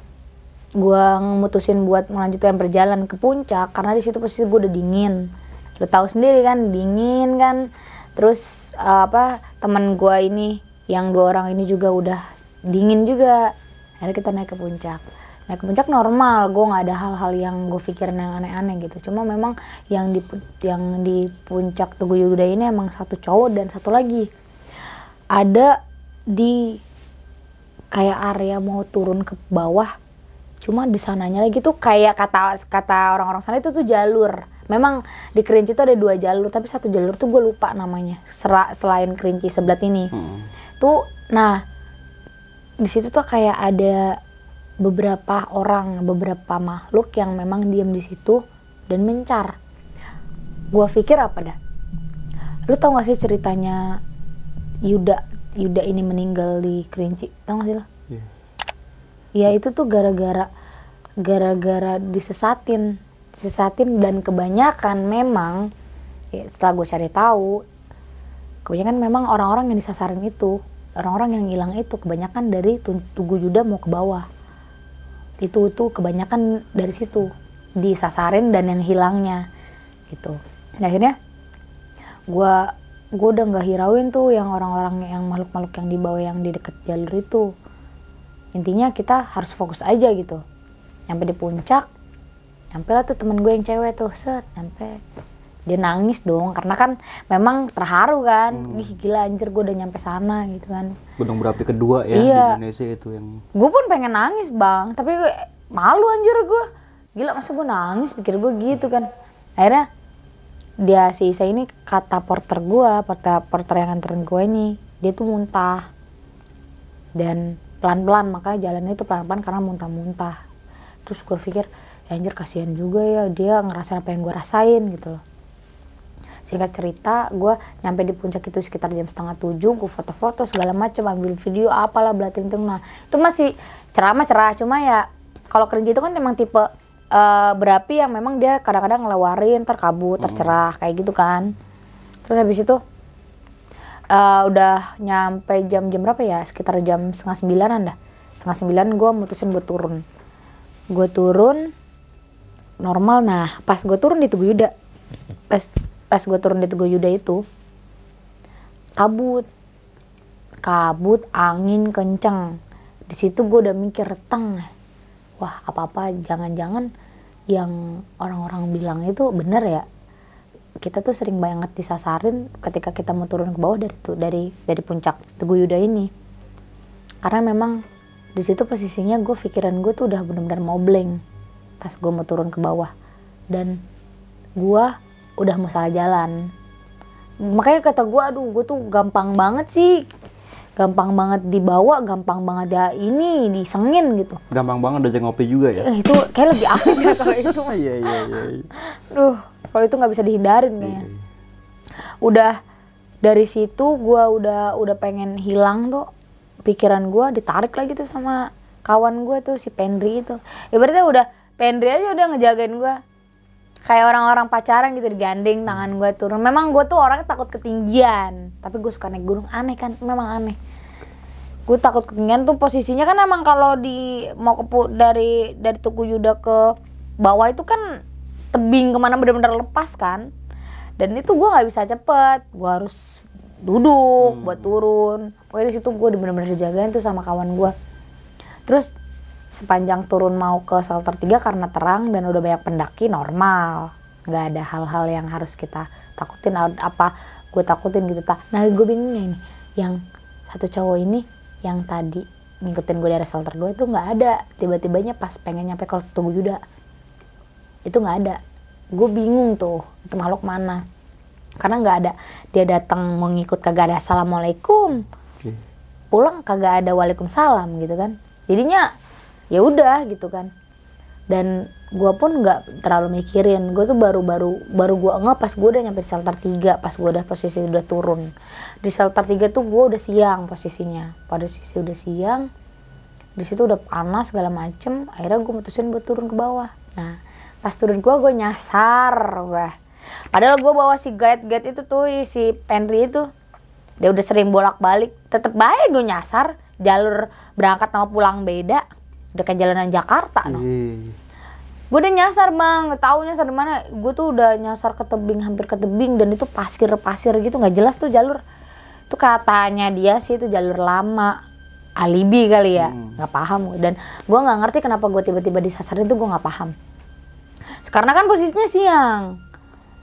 mutusin buat melanjutkan perjalanan ke puncak, karena di situ posisi gua udah dingin. Lo tahu sendiri kan, dingin kan. Terus teman gua ini yang 2 orang ini juga udah dingin juga. Akhirnya kita naik ke puncak. Naik ke puncak normal, gue nggak ada hal-hal yang gue pikirin yang aneh-aneh gitu. Cuma memang yang di puncak Tugu Yuda ini emang satu cowok dan satu lagi ada di kayak area mau turun ke bawah. Cuma di sananya lagi tuh kayak kata orang-orang sana itu tuh jalur. Memang di Kerinci tuh ada 2 jalur, tapi satu jalur tuh gue lupa namanya. Selain Kerinci sebelah ini. Tuh, nah di situ tuh kayak ada beberapa makhluk yang memang diam di situ dan mencar. Gua pikir apa dah? Lu tau gak sih ceritanya Yuda ini meninggal di Kerinci? Tau gak sih lo? Ya itu tuh gara-gara disesatin dan kebanyakan memang ya, setelah gue cari tahu, kebanyakan memang orang-orang yang disasarin itu, orang-orang yang hilang itu kebanyakan dari Tugu Yuda mau ke bawah. Itu kebanyakan dari situ disasarin dan yang hilangnya gitu. Nah, akhirnya gue udah nggak hirauin tuh yang orang-orang yang makhluk-makhluk yang di bawah yang di deket jalur itu. Intinya kita harus fokus aja gitu. Nyampe di puncak, nyampe lah tuh temen gue yang cewek tuh, nyampe. Dia nangis dong, karena kan memang terharu kan. Ih gila anjir, gue udah nyampe sana gitu kan. Gunung berapi kedua ya, iya. Di Indonesia itu yang... Gue pun pengen nangis bang, tapi malu anjir gue. Gila masa gue nangis, pikir gue gitu kan. Akhirnya dia si Isa ini kata porter yang nganterin gue ini, dia tuh muntah. Dan pelan-pelan, makanya jalannya itu pelan-pelan karena muntah-muntah. Terus gue pikir, ya anjir kasihan juga ya, dia ngerasain apa yang gue rasain gitu loh. Singkat cerita, gue nyampe di puncak itu sekitar jam 6:30, gue foto-foto segala macam, ambil video apalah belating-ting. Nah itu masih cerah, cuma ya kalau Kerinci itu kan emang tipe berapi yang memang dia kadang-kadang ngelewarin, terkabut, tercerah kayak gitu kan. Terus habis itu udah nyampe jam berapa ya, sekitar jam 8:30 dah. 8:30 gue mutusin buat turun. Gue turun normal. Nah pas gue turun di Tugu Yuda, pas gue turun di Tugu Yuda itu kabut, angin kenceng. Di situ gue udah mikir wah apa-apa jangan-jangan yang orang-orang bilang itu bener ya. Kita tuh sering banget disasarin ketika kita mau turun ke bawah dari puncak Tugu Yuda ini. Karena memang di situ posisinya pikiran gue tuh udah benar-benar mau blank pas gue mau turun ke bawah, dan gue udah mau salah jalan. Makanya kata gue, aduh gue tuh gampang banget dibawa, gampang banget ya ini disengin gitu. Gampang banget udah ngopi juga ya. Itu kayak lebih asik ya kalau itu. Iya. Duh, kalau itu nggak bisa dihindarin kayaknya. Udah dari situ gue udah pengen hilang tuh, pikiran gue ditarik lagi tuh sama kawan gue tuh si Pendri itu. Ibaratnya udah Pendri aja udah ngejagain gue. Kayak orang-orang pacaran gitu, digandeng tangan gue turun. Memang gue tuh orangnya takut ketinggian, tapi gue suka naik gunung, aneh kan, memang aneh. Gue takut ketinggian tuh posisinya kan emang kalau dari Tugu Yuda ke bawah itu kan tebing kemana bener-bener lepas kan. Dan itu gue nggak bisa cepet, gue harus duduk buat turun. Pokoknya di situ gue bener-bener dijagain tuh sama kawan gue. Terus sepanjang turun mau ke shelter 3 karena terang dan udah banyak pendaki, normal, nggak ada hal-hal yang harus kita takutin. Apa gue takutin gitu Nah gue bingungnya ini, yang satu cowok ini yang tadi ngikutin gue dari shelter 2 itu nggak ada. Tiba-tibanya pas pengen nyampe ke Tugu Yuda itu nggak ada. Gue bingung tuh itu makhluk mana, karena nggak ada. Dia datang mau ngikut kagak ada assalamualaikum, pulang kagak ada waalaikumsalam gitu kan. Jadinya ya udah gitu kan. Dan gue pun nggak terlalu mikirin. Gue tuh baru gue ngeh pas gue udah nyampe di shelter 3, pas gue udah posisi udah turun di shelter 3 tuh gue udah siang posisinya. Pada sisi udah siang, Di situ udah panas segala macem, akhirnya gue mutusin buat turun ke bawah. Nah pas turun gue nyasar gue. Padahal gue bawa si guide itu tuh, si Penry itu dia udah sering bolak-balik, tetep baik gue nyasar. Jalur berangkat sama pulang beda, udah kayak jalanan Jakarta no. Gue udah nyasar bang, tau nyasar di mana? Gue tuh udah nyasar ke tebing, hampir ke tebing, dan itu pasir gitu, nggak jelas tuh jalur. Itu katanya dia sih itu jalur lama, alibi kali ya, nggak paham. Dan gue nggak ngerti kenapa gue tiba-tiba disasar itu, gue nggak paham. Karena kan posisinya siang.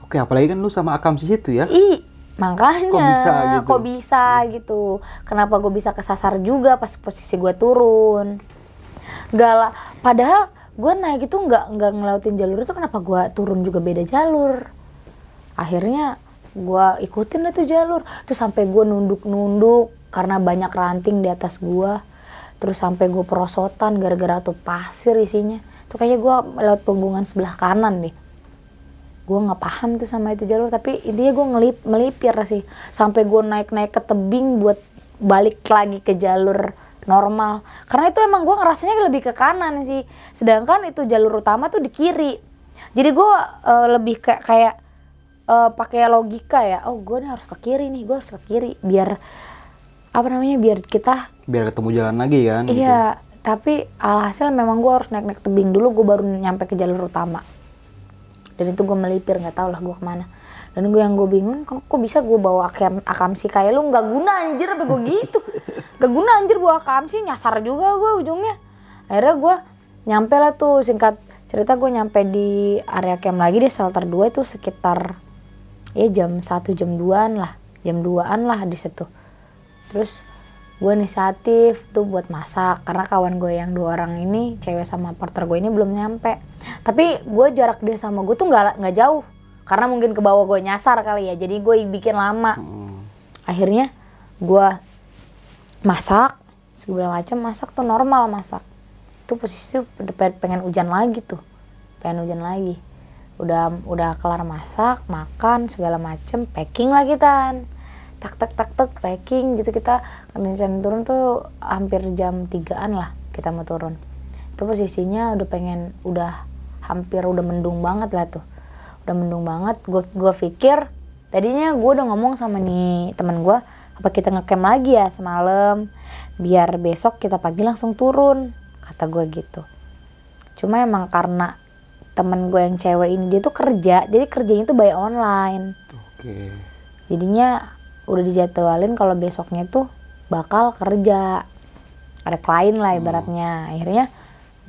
Oke, apalagi kan lu sama Akam sih itu ya? Makanya kok bisa gitu. Kenapa gue bisa kesasar juga pas posisi gue turun? Gak lah, padahal gue naik itu nggak ngelautin jalur itu, kenapa gue turun juga beda jalur? Akhirnya gue ikutin lah tuh jalur, terus sampai gue nunduk karena banyak ranting di atas gue, terus sampai gue perosotan gara-gara tuh pasir isinya. Tuh kayaknya gue lewat punggungan sebelah kanan deh. Gue nggak paham tuh sama itu jalur, tapi intinya gue melipir sih sampai gue naik ke tebing buat balik lagi ke jalur normal, karena itu emang gue ngerasanya lebih ke kanan sih, sedangkan itu jalur utama tuh di kiri. Jadi gue lebih kayak pakai logika ya, oh gue nih harus ke kiri nih, gue harus ke kiri biar biar ketemu jalan lagi kan. Iya gitu. Tapi alhasil memang gue harus naik tebing dulu, gue baru nyampe ke jalur utama. Dan itu gue melipir, nggak tahu lah gue kemana. Dan gue bingung, kok bisa gue bawa akamsi kayak lu, nggak guna anjir, apa gue gitu. Gak guna anjir bawa akamsi, nyasar juga gue ujungnya. Akhirnya gue nyampe lah tuh, singkat cerita gue nyampe di area camp lagi di shelter 2 itu sekitar jam 1 jam 2an lah di situ. Terus gue inisiatif tuh buat masak, karena kawan gue yang 2 orang ini, cewek sama partner gue ini belum nyampe. Tapi gue jarak dia sama gue tuh nggak jauh, karena mungkin ke bawah gue nyasar kali ya, jadi gue bikin lama. Akhirnya gue masak segala macam, masak tuh normal masak. Itu posisi tuh pengen hujan lagi. Udah kelar masak, makan segala macam, packing lagi tan. Tak packing gitu, kita rencana turun tuh hampir jam 3an lah kita mau turun. Itu posisinya udah hampir mendung banget lah tuh. Udah mendung banget. Gue pikir tadinya gue udah ngomong sama nih teman gue, apa kita ngecamp lagi ya semalam biar besok kita pagi langsung turun, kata gue gitu. Cuma emang karena temen gue yang cewek ini dia tuh kerja, jadi kerjanya tuh by online. Jadinya udah dijadwalin kalau besoknya tuh bakal kerja, ada klien lah ibaratnya. Akhirnya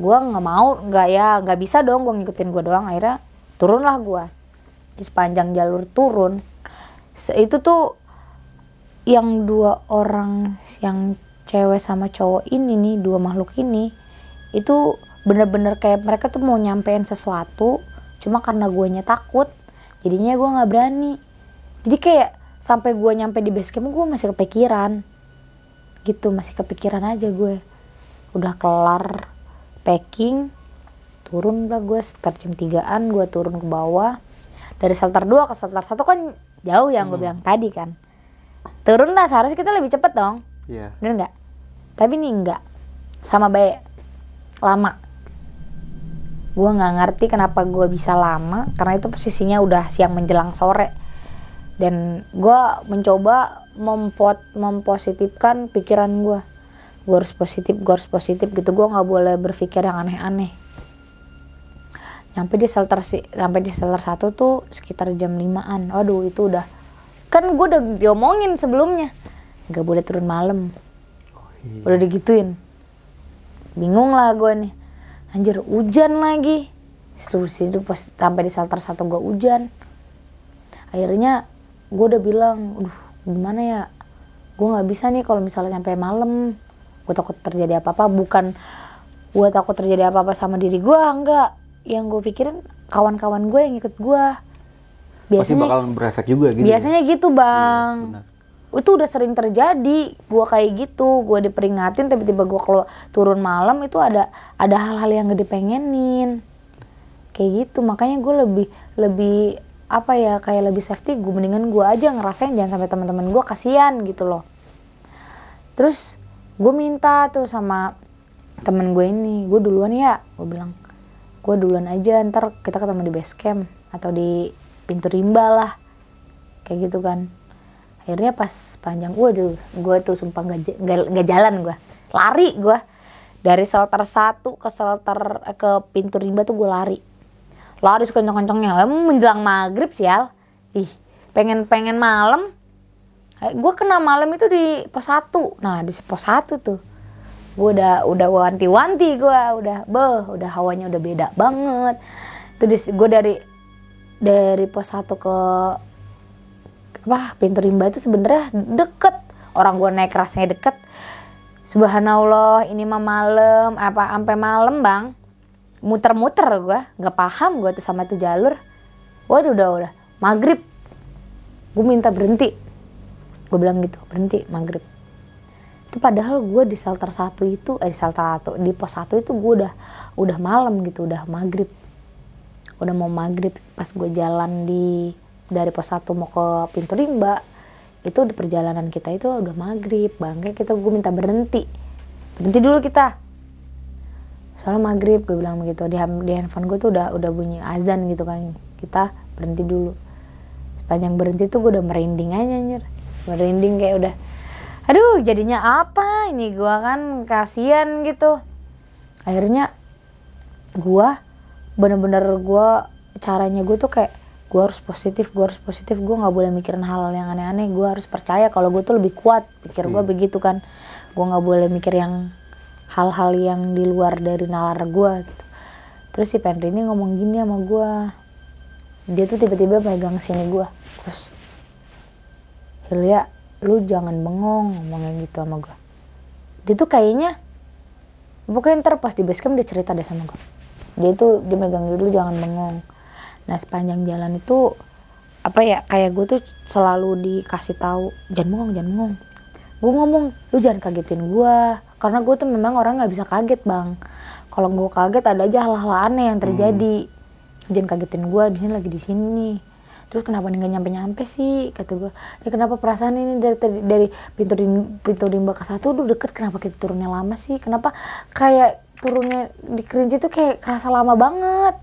gue nggak bisa dong gue ngikutin gue doang. Akhirnya turunlah gue. Di sepanjang jalur turun itu tuh yang 2 orang, yang cewek sama cowok ini nih, 2 makhluk ini itu bener-bener kayak mereka tuh mau nyampein sesuatu, cuma karena guanya takut jadinya gue nggak berani. Jadi kayak sampai gue nyampe di base camp gue masih kepikiran gitu, masih kepikiran aja gue. Udah kelar packing, turun lah gue sekitar jam 3an, gue turun ke bawah. Dari shelter 2 ke shelter 1 kan jauh yang gue bilang tadi kan. Turun lah, seharusnya kita lebih cepet dong. Bener nggak? Tapi nih enggak, sama baik lama. Gue nggak ngerti kenapa gue bisa lama, karena itu posisinya udah siang menjelang sore. Dan gue mencoba mempositifkan pikiran gue. Gue harus positif gitu. Gue nggak boleh berpikir yang aneh-aneh. Sampai di shelter 1 tuh sekitar jam 5an. Waduh, itu udah, kan gue udah diomongin sebelumnya nggak boleh turun malam. Udah digituin, bingung lah gue nih. Anjir, hujan lagi. Situ pas sampai di shelter 1 gue hujan. Akhirnya gue udah bilang, gimana ya, gue nggak bisa nih kalau misalnya sampai malam. Gue takut terjadi apa-apa. Bukan gue takut terjadi apa-apa sama diri gue, enggak. Yang gue pikirin kawan-kawan gue yang ikut gue. Biasanya pasti bakalan berefek juga gitu. Biasanya ya? Gitu bang. Iya, itu udah sering terjadi. Gue kayak gitu, gue diperingatin, tiba-tiba gue kalau turun malam itu ada hal-hal yang gak dipengenin. Kayak gitu, makanya gue lebih apa ya, kayak lebih safety. Gue mendingan gue aja ngerasain, jangan sampai teman-teman gue kasihan gitu loh. Terus gue minta tuh sama temen gue ini, gue duluan ya, gue bilang gue duluan aja, ntar kita ketemu di base camp atau di pintu rimba lah, kayak gitu kan. Akhirnya pas panjang gue tuh sumpah nggak jalan, gue lari, gue dari shelter 1 ke ke pintu rimba tuh gue lari sekencang-kencangnya. Menjelang maghrib sial, pengen malam. Gue kena malam itu di pos 1. Nah di pos 1 tuh gue udah wanti-wanti, gue udah hawanya udah beda banget. Tuh gue dari pos 1 ke pintu rimba itu sebenarnya deket. Orang gue naik kerasnya deket. Subhanallah, ini mah malam, sampai malam bang, muter-muter gue, nggak paham gue tuh sama tuh jalur. Waduh udah maghrib, gue minta berhenti, gue bilang gitu, berhenti maghrib. Itu padahal gue di shelter 1 itu, di pos 1 itu gue udah malam gitu, udah maghrib, udah mau maghrib. Pas gue jalan dari pos 1 mau ke pintu rimba, itu di perjalanan kita itu udah maghrib bang. Kayak gue minta berhenti dulu kita, soalnya maghrib, gue bilang begitu. Di handphone gue tuh udah bunyi azan gitu kan, kita berhenti dulu. Sepanjang berhenti tuh gue udah merinding aja anjir, merinding kayak udah aduh jadinya apa ini, gue kan kasihan gitu. Akhirnya gue bener-bener caranya gue tuh kayak gue harus positif, gue nggak boleh mikirin hal yang aneh-aneh. Gue harus percaya kalau gue tuh lebih kuat, pikir gue begitu kan. Gue nggak boleh mikir yang hal-hal yang di luar dari nalar gue gitu. Terus si Penri ini ngomong gini sama gue, dia tuh tiba-tiba pegang sini gue, terus Hilya lu jangan bengong, ngomongnya gitu sama gue. Dia tuh kayaknya pokoknya ntar pas di base camp dia cerita deh sama gue, dia megang dulu jangan bengong. Nah sepanjang jalan itu kayak gue tuh selalu dikasih tahu jangan bengong. Gue ngomong lu jangan kagetin gue, karena gue tuh memang orang nggak bisa kaget bang. Kalau gue kaget ada aja hal-hal aneh yang terjadi. Jangan kagetin gue, di sini lagi di sini. Terus kenapa nih nggak nyampe sih, kata gue. Ya kenapa perasaan ini dari pintu rimba ke 1 udah deket, kenapa kita turunnya lama sih? Kenapa kayak turunnya di Kerinci tuh kayak kerasa lama banget.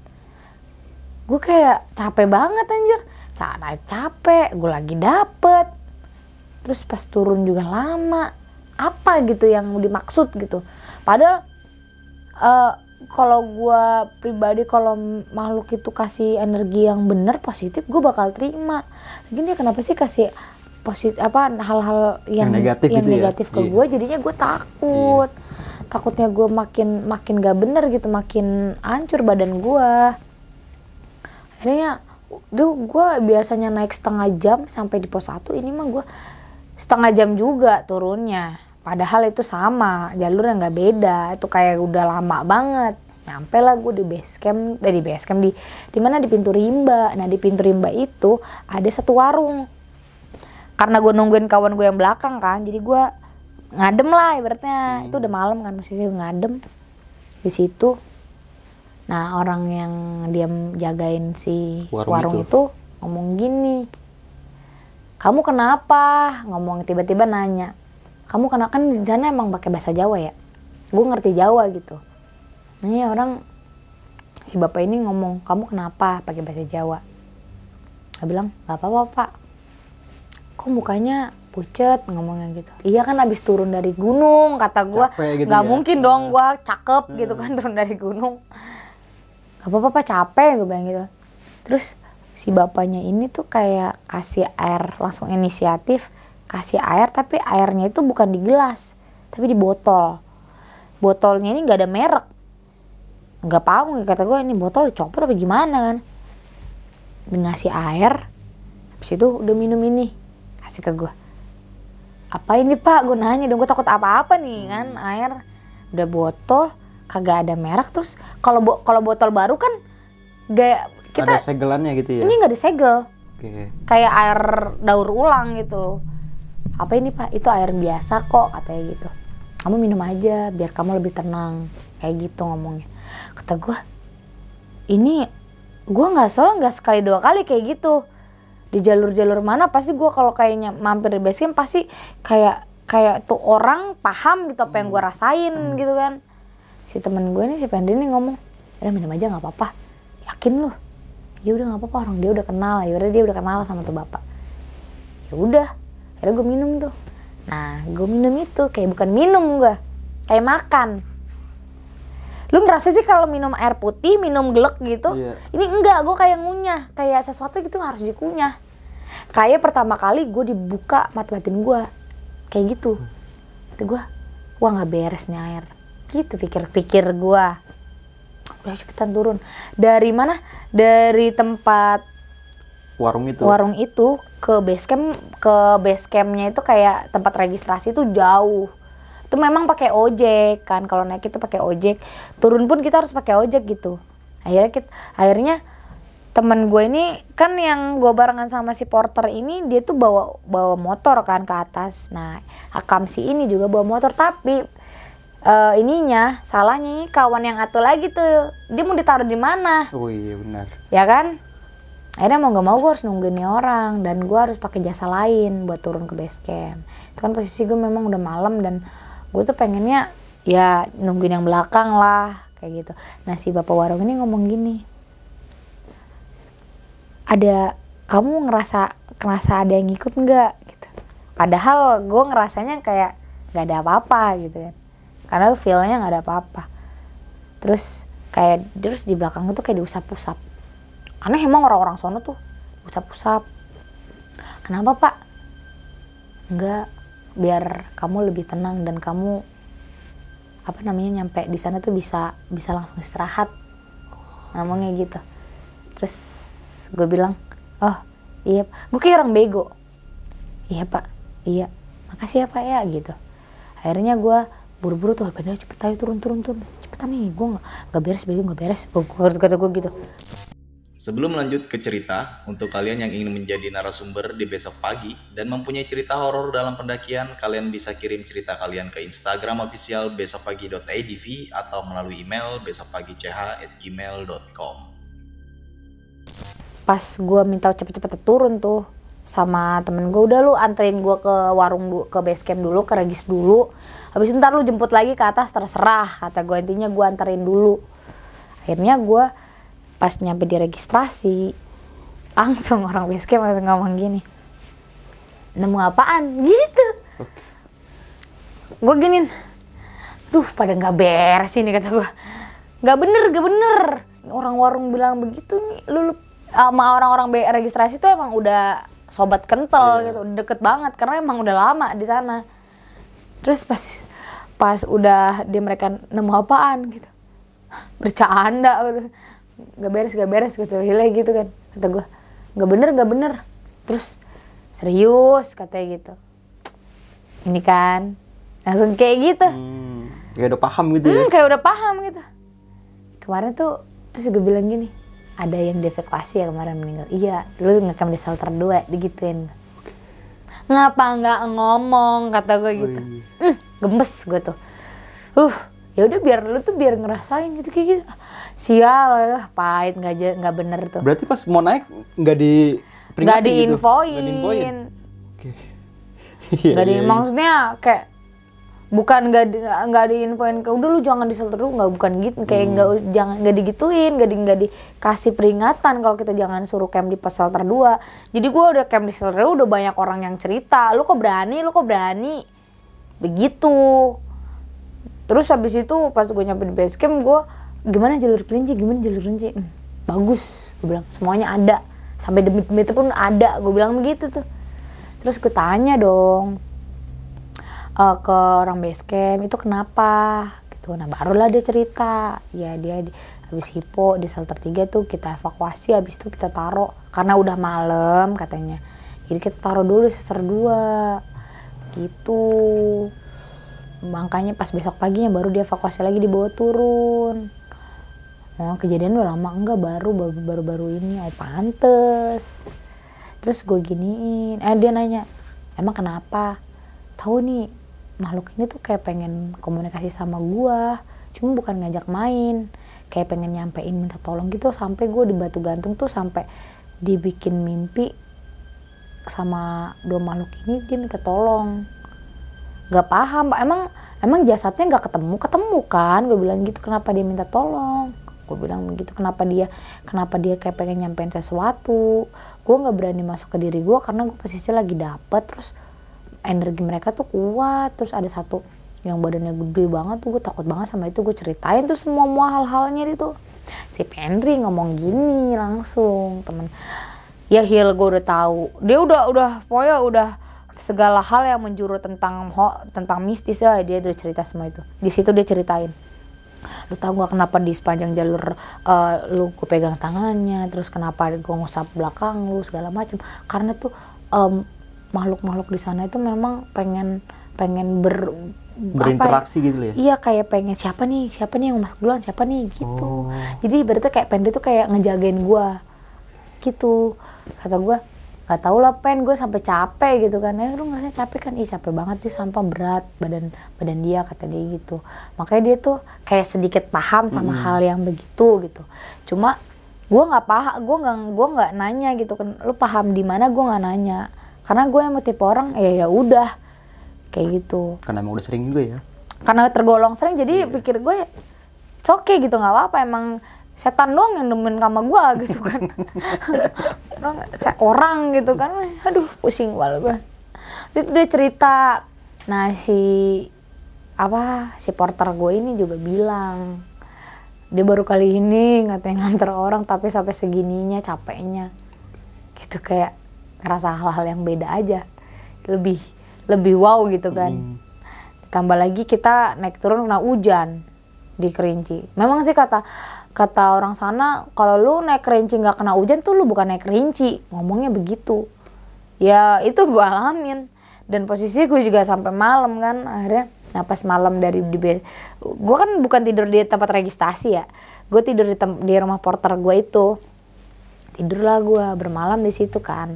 Gue kayak capek banget anjir, naik capek, gue lagi dapet, terus pas turun juga lama, apa gitu yang dimaksud gitu. Padahal kalau gue pribadi, kalau makhluk itu kasih energi yang benar positif, gue bakal terima. Gini kenapa sih kasih positif hal-hal yang negatif, ke gue, jadinya gue takut. Takutnya gue makin gak bener gitu, makin hancur badan gue. Akhirnya gue biasanya naik setengah jam sampai di pos 1, ini mah gue setengah jam juga turunnya. Padahal itu sama, jalurnya nggak beda, itu kayak udah lama banget. Nyampe lah gue di base camp, di mana, di pintu rimba. Nah di pintu rimba itu ada satu warung. Karena gue nungguin kawan gue yang belakang kan, jadi gue ngadem lah ibaratnya. Itu udah malam kan, mesti ngadem di situ. Nah orang yang diam jagain si warung itu ngomong gini, kamu kenapa? Ngomong tiba-tiba nanya, kamu kenapa? Kan di sana emang pakai bahasa Jawa ya, gue ngerti Jawa gitu. Nah orang si bapak ini ngomong, kamu kenapa? Pakai bahasa Jawa. Saya bilang gak apa-apa pak, kok mukanya pucet, ngomongnya gitu. Iya kan abis turun dari gunung, kata gue, gitu gak ya? Mungkin dong gue cakep gitu kan turun dari gunung. Gak apa-apa pak, capek, gue bilang gitu. Terus si bapaknya ini tuh kayak kasih air, langsung inisiatif kasih air, tapi airnya itu bukan di gelas tapi di botol. Botolnya ini gak ada merek, gak paham, kata gue ini botol dicopot apa gimana kan. Dia ngasih air, habis itu udah minum ini, kasih ke gue. Apa ini pak, gue nanya dong, gue takut apa-apa nih kan. Air udah botol kagak ada merek. Terus kalau botol baru kan gak, kita ada segelannya gitu ya. Ini nggak disegel, kayak air daur ulang gitu. Apa ini pak? Itu air biasa kok, katanya gitu. Kamu minum aja biar kamu lebih tenang, kayak gitu ngomongnya. Kata gue, ini gue nggak sekali 2 kali kayak gitu. Di jalur-jalur mana pasti gue kalau kayaknya mampir di base camp pasti kayak tuh orang paham gitu apa yang gue rasain gitu kan. si temen gue nih, si Pendri nih ngomong, udah minum aja nggak apa-apa, yakin lu? Ya udah nggak apa-apa, orang dia udah kenal, ya udah dia udah kenal sama tuh bapak. Ya udah, akhirnya gue minum tuh. Nah, gue minum itu kayak bukan minum gue, kayak makan. Lu ngerasa sih kalau minum air putih, minum glek gitu, ini enggak, gue kayak ngunyah, kayak sesuatu gitu harus dikunyah. Kayak pertama kali gue dibuka mata batin gue, kayak gitu. Itu gue, wah nggak beres nih air, gitu pikir gue. Udah cepetan turun. Dari mana? Dari tempat warung itu ke base campnya itu kayak tempat registrasi itu jauh. Itu memang pakai ojek kan, kalau naik itu pakai ojek. Turun pun kita harus pakai ojek gitu. Akhirnya temen gue ini kan yang gue barengan sama si porter ini, dia tuh bawa motor kan ke atas. Nah, Akam si ini juga bawa motor, tapi salahnya kawan yang atu lagi tuh, dia mau ditaruh di mana? Oh iya benar. Ya kan? Akhirnya mau gak mau gue harus nungguin nih orang, dan gue harus pakai jasa lain buat turun ke base camp. Itu kan posisi gue memang udah malam, dan gue tuh pengennya ya nungguin yang belakang lah kayak gitu. Nah, si bapak warung ini ngomong gini, kamu ngerasa ada yang ngikut nggak gitu. Padahal gue ngerasanya kayak nggak ada apa-apa gitu kan, karena feel-nya nggak ada apa-apa. Terus di belakang itu kayak diusap-usap. Karena emang orang-orang sono tuh usap-usap. Kenapa pak? Enggak, biar kamu lebih tenang dan kamu nyampe di sana tuh bisa langsung istirahat. Ngomongnya gitu. Terus gue bilang, oh iya, gue kayak orang bego. Iya pak, iya, makasih ya pak ya gitu. Akhirnya gue buru-buru tuh, padahal cepet aja turun, cepetan nih, gue nggak beres, kata gue gitu. Sebelum lanjut ke cerita, untuk kalian yang ingin menjadi narasumber di besok pagi dan mempunyai cerita horor dalam pendakian, kalian bisa kirim cerita kalian ke Instagram official besokpagi.idv atau melalui email besokpagi.ch@gmail.com. Pas gue minta cepet-cepet turun tuh sama temen gue, udah lu anterin gue ke warung, ke base camp dulu, ke regis dulu, habis itu ntar lu jemput lagi ke atas, terserah, kata gue. Intinya gue anterin dulu. Akhirnya gue pas nyampe di registrasi, langsung orang base camp langsung ngomong gini, nemu apaan gitu. Gue giniin, duh pada nggak beres ini, kata gue. Nggak bener. Orang warung bilang begitu nih, lu sama orang-orang registrasi tuh emang udah sobat kental gitu, deket banget karena emang udah lama di sana. Terus pas udah mereka nemu apaan gitu, bercanda gitu, nggak beres gitu, hilai gitu kan, kata gue. Nggak bener. Terus serius katanya gitu. Ini kan langsung kayak gitu. Kayak udah paham gitu ya. Kayak udah paham gitu. Kemarin tuh terus gue bilang gini, ada yang dievakuasi ya kemarin meninggal. Iya, lu ngekam di shelter 2, digituin. Ngapa nggak ngomong, kata gue gitu. Gemes gue tuh. Ya udah biar ngerasain gitu kayak gitu. Sial, pahit, nggak bener tuh. Berarti pas mau naik nggak diinfoin. Maksudnya kayak bukan nggak diinfoin, udah lu jangan di shelter dulu, nggak, bukan gitu, kayak nggak digituin, nggak dikasih peringatan kalau kita jangan suruh camp di shelter 2. Jadi gue udah camp di shelter 2, udah banyak orang yang cerita, lu kok berani begitu. Terus habis itu pas gue nyampe di base camp, gue gimana jalur kelinci, bagus, gue bilang semuanya ada, sampai demit-demit pun ada, gue bilang begitu tuh. Terus gue tanya dong ke orang base camp, itu kenapa gitu. Nah barulah dia cerita, ya dia habis hipo di shelter 3 tuh kita evakuasi, habis itu kita taruh karena udah malam katanya, jadi kita taruh dulu di shelter 2 gitu. Makanya pas besok paginya baru dia evakuasi lagi, dibawa turun. Oh kejadian udah lama enggak, baru ini. Oh pantes. Terus gue giniin, dia nanya, emang kenapa? Tahu nih makhluk ini tuh kayak pengen komunikasi sama gue, cuma bukan ngajak main, kayak pengen nyampein minta tolong gitu. Sampai gue di Batu Gantung tuh sampai dibikin mimpi sama 2 makhluk ini, dia minta tolong. nggak paham, emang jasadnya nggak ketemu kan, gue bilang gitu. Kenapa dia minta tolong, gue bilang begitu. Kenapa dia kayak pengen nyampein sesuatu. Gue nggak berani masuk ke diri gue karena gue posisi lagi dapet, terus energi mereka tuh kuat. Terus ada satu yang badannya gede banget tuh, gue takut banget sama itu. Gue ceritain tuh semua hal-halnya itu. Si Pendri ngomong gini langsung, temen ya Hil, gue udah tahu dia udah pokoknya udah segala hal yang menjurut tentang mistis ya, dia udah cerita semua itu. Di situ dia ceritain, lu tahu gak kenapa di sepanjang jalur lu gue pegang tangannya, terus kenapa gue ngusap belakang lu segala macam, karena tuh makhluk di sana itu memang pengen berinteraksi gitu ya. Iya, kayak pengen siapa nih yang masuk duluan, siapa nih gitu. Jadi berarti kayak Pendri tuh kayak ngejagain gua gitu. Kata gua, nggak tahu lah Pen, gue sampai capek gitu kan. Lu ngerasa capek kan? Ih capek banget nih, sampah berat badan dia, kata dia gitu. Makanya dia tuh kayak sedikit paham sama hal yang begitu gitu. Cuma gue nggak paham, gue nggak nanya gitu kan. Lu paham di mana? Gue nggak nanya karena gue yang tipe orang ya udah kayak gitu. Karena emang udah sering juga ya. Karena tergolong sering, jadi pikir gue it's okay gitu, nggak apa-apa, emang setan doang yang nemenin sama gue gitu kan. orang gitu kan, aduh pusing banget gue. Dia cerita, nah si porter gue ini juga bilang dia baru kali ini ngatain nganter orang tapi sampai segininya capeknya gitu, kayak ngerasa hal-hal yang beda aja, lebih wow gitu kan. Tambah lagi kita naik turun kena hujan di Kerinci. Memang sih kata orang sana, kalau lu naik Kerinci nggak kena hujan tuh lu bukan naik Kerinci, ngomongnya begitu. Ya itu gue alamin, dan posisi gue juga sampai malam kan akhirnya. Nah pas malam gue kan bukan tidur di tempat registrasi ya, gue tidur di rumah porter gue itu. Tidurlah gue bermalam di situ kan.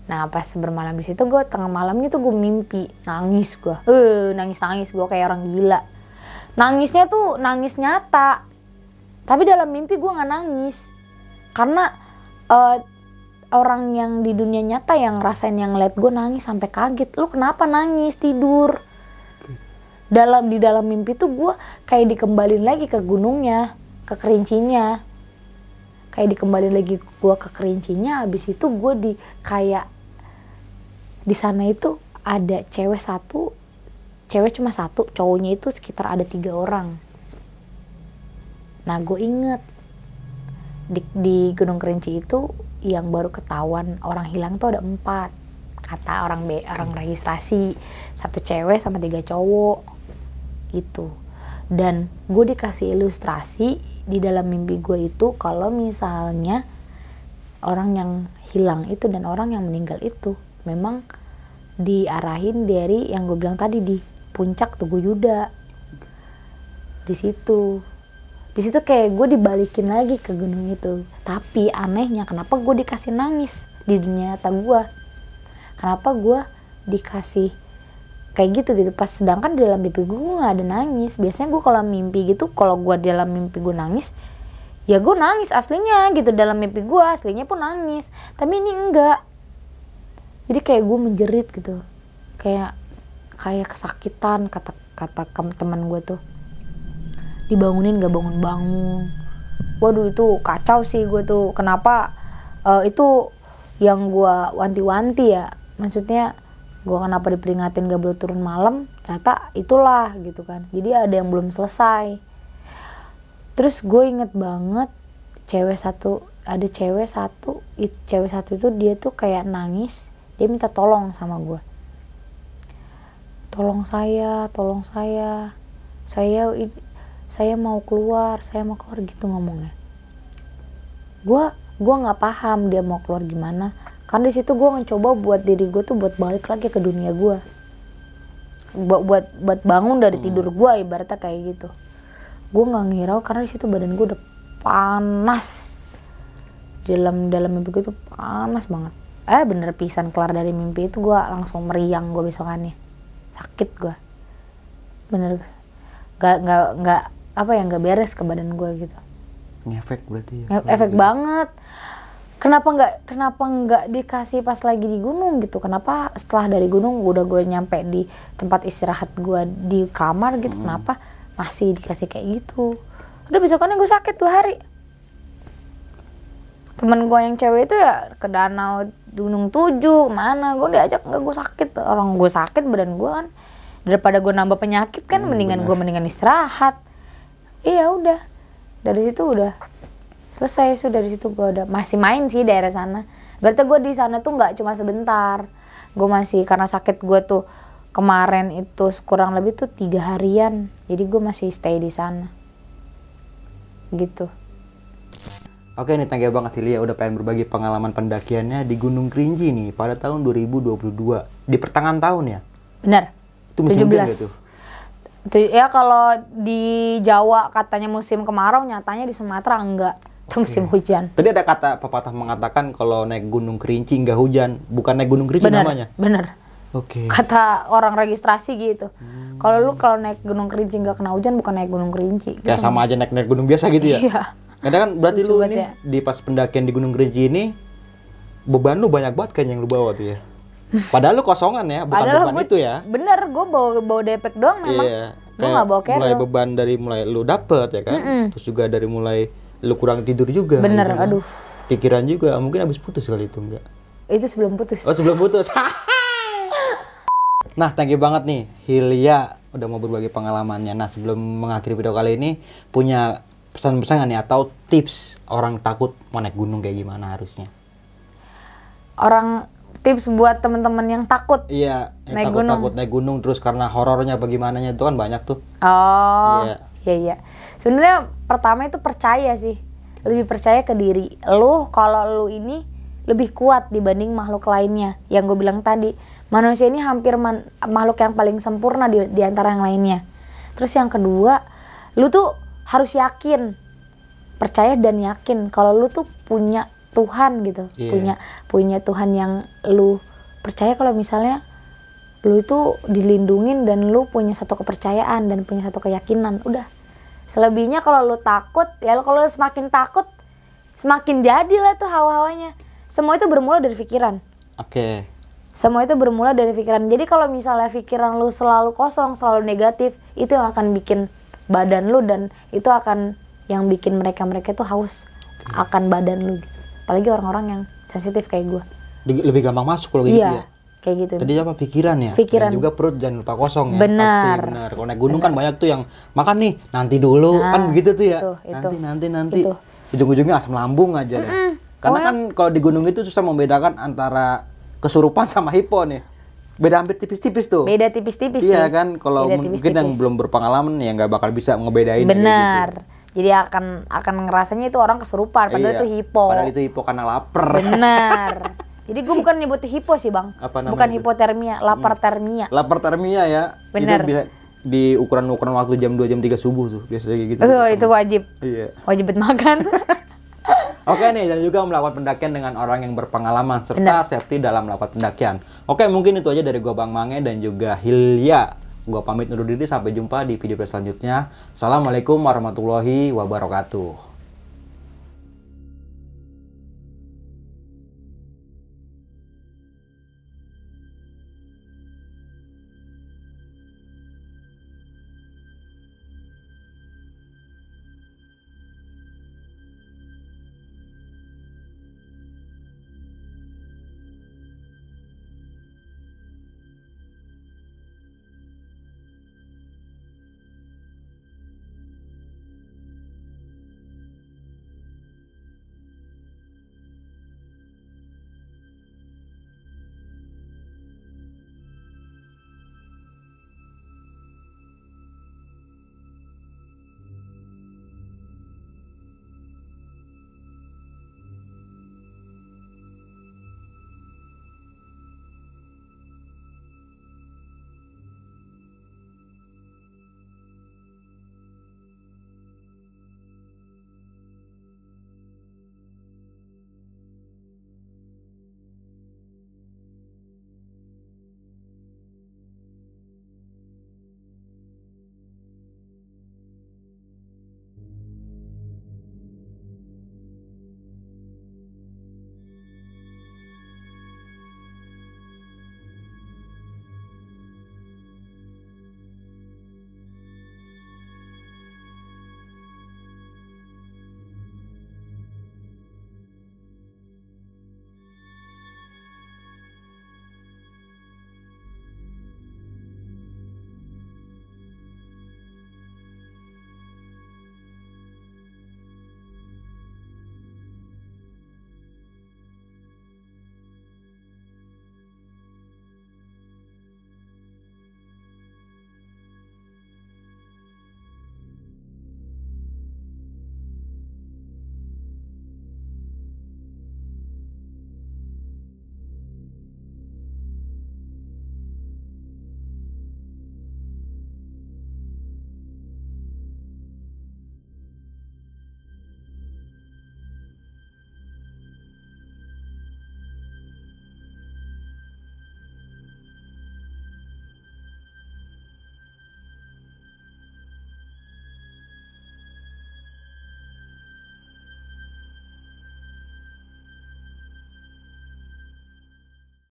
Nah pas bermalam di situ gue tengah malam gitu gue mimpi nangis gue, nangis gue kayak orang gila. Nangisnya tuh nangis nyata, tapi dalam mimpi gue nggak nangis karena orang yang di dunia nyata yang ngerasain, yang ngeliat gue nangis sampai kaget. Lu kenapa nangis tidur? Di dalam mimpi tuh gue kayak dikembalin lagi ke gunungnya, ke Kerincinya. Kayak dikembalin lagi gue ke Kerincinya. Abis itu gue kayak di sana itu ada cewek cuma satu, cowoknya itu sekitar ada 3 orang. Nah gue inget di Gunung Kerinci itu yang baru ketahuan orang hilang tuh ada 4, kata orang registrasi, 1 cewek sama 3 cowok gitu. Dan gue dikasih ilustrasi di dalam mimpi gue itu kalau misalnya orang yang hilang itu dan orang yang meninggal itu memang diarahin dari yang gue bilang tadi, di puncak Tugu Yuda. Di situ kayak gue dibalikin lagi ke gunung itu. Tapi anehnya kenapa gue dikasih nangis di dunia nyata gue? Kenapa gue dikasih kayak gitu pas sedangkan di dalam mimpi gue nggak ada nangis. Biasanya gue kalau mimpi gitu, kalau gue dalam mimpi gue nangis, ya gue nangis aslinya gitu, dalam mimpi gue aslinya pun nangis. Tapi ini enggak. Jadi kayak gue menjerit gitu, kayak kesakitan, kata teman gue tuh. Dibangunin gak bangun-bangun. Waduh itu kacau sih gue tuh. Kenapa itu yang gue wanti-wanti ya, maksudnya gue kenapa diperingatin gak boleh turun malam, ternyata itulah gitu kan. Jadi ada yang belum selesai. Terus gue inget banget cewek satu itu dia tuh kayak nangis, dia minta tolong sama gue. Tolong saya mau keluar gitu ngomongnya. Gue nggak paham dia mau keluar gimana, karena di situ gue mencoba buat diri gue tuh buat balik lagi ke dunia gue, buat bangun dari tidur gue, ibaratnya kayak gitu. Gue nggak ngirau karena di situ badan gue udah panas, dalam mimpi gue tuh panas banget. Bener pisan kelar dari mimpi itu gue langsung meriang gue besokannya, sakit gue bener, nggak beres ke badan gue gitu. Ngefek berarti ya? Efek banget. kenapa nggak dikasih pas lagi di gunung gitu? Kenapa setelah dari gunung udah gue nyampe di tempat istirahat gue di kamar gitu, kenapa masih dikasih kayak gitu? Udah besokannya gue sakit 2 hari. Temen gue yang cewek itu ya ke danau Gunung 7 mana, gue diajak nggak, gue sakit. Orang gue sakit badan gue kan, daripada gue nambah penyakit kan, mendingan istirahat. Iya udah, dari situ udah selesai. Dari situ gue udah masih main sih daerah sana. Berarti gue di sana tuh nggak cuma sebentar. Gue masih, karena sakit gue tuh kemarin itu kurang lebih tuh 3 harian. Jadi gue masih stay di sana. Gitu. Oke nih, thank you banget Hilya udah pengen berbagi pengalaman pendakiannya di Gunung Kerinci nih pada tahun 2022. Di pertengahan tahun ya? Benar. Itu musim hujan gitu? Ya kalau di Jawa katanya musim kemarau, nyatanya di Sumatera enggak. Itu musim hujan. Tadi ada kata pepatah mengatakan kalau naik Gunung Kerinci nggak hujan, bukan naik Gunung Kerinci namanya? Bener. Oke. Kata orang registrasi gitu. Kalau naik Gunung Kerinci nggak kena hujan, bukan naik Gunung Kerinci. Gitu. Ya sama aja naik gunung biasa gitu ya? Iya. Karena kan berarti Lucu lu banget nih ya. di pas pendakian di Gunung Kerinci ini beban lu banyak banget kan yang lu bawa tuh ya? Padahal lu kosongan ya, bukan Padahal beban itu ya? Bener, gue bawa depek doang memang. Iya. Gue nggak bawa carry. Mulai beban dari mulai lu dapet ya kan? Terus juga dari mulai lu kurang tidur juga. Bener, gitu kan? aduh. Pikiran juga, mungkin habis putus kali itu enggak? Itu sebelum putus. Oh sebelum putus. Nah, thank you banget nih Hilya udah mau berbagi pengalamannya. Nah, sebelum mengakhiri video kali ini, punya pesan-pesan nggak nih atau tips orang takut mau naik gunung kayak gimana harusnya? Tips buat temen-temen yang takut. Iya, yang naik takut naik gunung terus karena horornya bagaimananya itu kan banyak tuh. Oh, Iya. iya. Sebenarnya pertama itu percaya sih, lebih percaya ke diri. Kalau lu ini lebih kuat dibanding makhluk lainnya. Yang gue bilang tadi, manusia ini hampir makhluk yang paling sempurna di antara yang lainnya. Terus yang kedua, lu tuh harus yakin, percaya dan yakin kalau lu tuh punya Tuhan gitu, punya Tuhan yang lu percaya. Kalau misalnya lu itu dilindungin dan lu punya satu kepercayaan dan punya satu keyakinan, udah. Selebihnya kalau lu takut, ya kalau lu semakin takut, semakin jadilah tuh hawa-hawanya. Semua itu bermula dari pikiran. Oke. Semua itu bermula dari pikiran. Jadi kalau misalnya pikiran lu selalu kosong, selalu negatif, itu yang akan bikin badan lu, dan itu akan yang bikin mereka itu haus akan badan lu gitu. Apalagi orang-orang yang sensitif kayak gue. Lebih gampang masuk kalau gitu ya? Kayak gitu. Tadi apa pikiran ya? Pikiran. Dan juga perut jangan lupa kosong ya. Benar. Benar. Kalau naik gunung kan banyak tuh yang makan nih nanti dulu, kan begitu tuh ya. Itu. Nanti. Ujung-ujungnya asam lambung aja deh. Karena kan kalau di gunung itu susah membedakan antara kesurupan sama hipo nih. Beda hampir tipis-tipis tuh. Beda tipis-tipis Iya sih. kan, kalau mungkin yang belum berpengalaman ya nggak bakal bisa ngebedain. Benar. Gitu. Jadi akan ngerasanya itu orang kesurupan, padahal itu hipo. Padahal itu hipo karena lapar. Benar. Jadi gue bukan nyebut hipo sih bang. Apa namanya bukan itu? hipotermia, lapartermia. Lapartermia ya. Benar. Itu bisa di ukuran waktu jam 2 jam 3 subuh tuh biasanya kayak gitu. Oh, itu wajib. Iya. Wajib makan. Oke nih, dan juga melakukan pendakian dengan orang yang berpengalaman serta safety dalam melakukan pendakian. Oke, mungkin itu aja dari gua Bang Mange dan juga Hilya. Gua pamit undur diri, sampai jumpa di video selanjutnya. Assalamualaikum warahmatullahi wabarakatuh.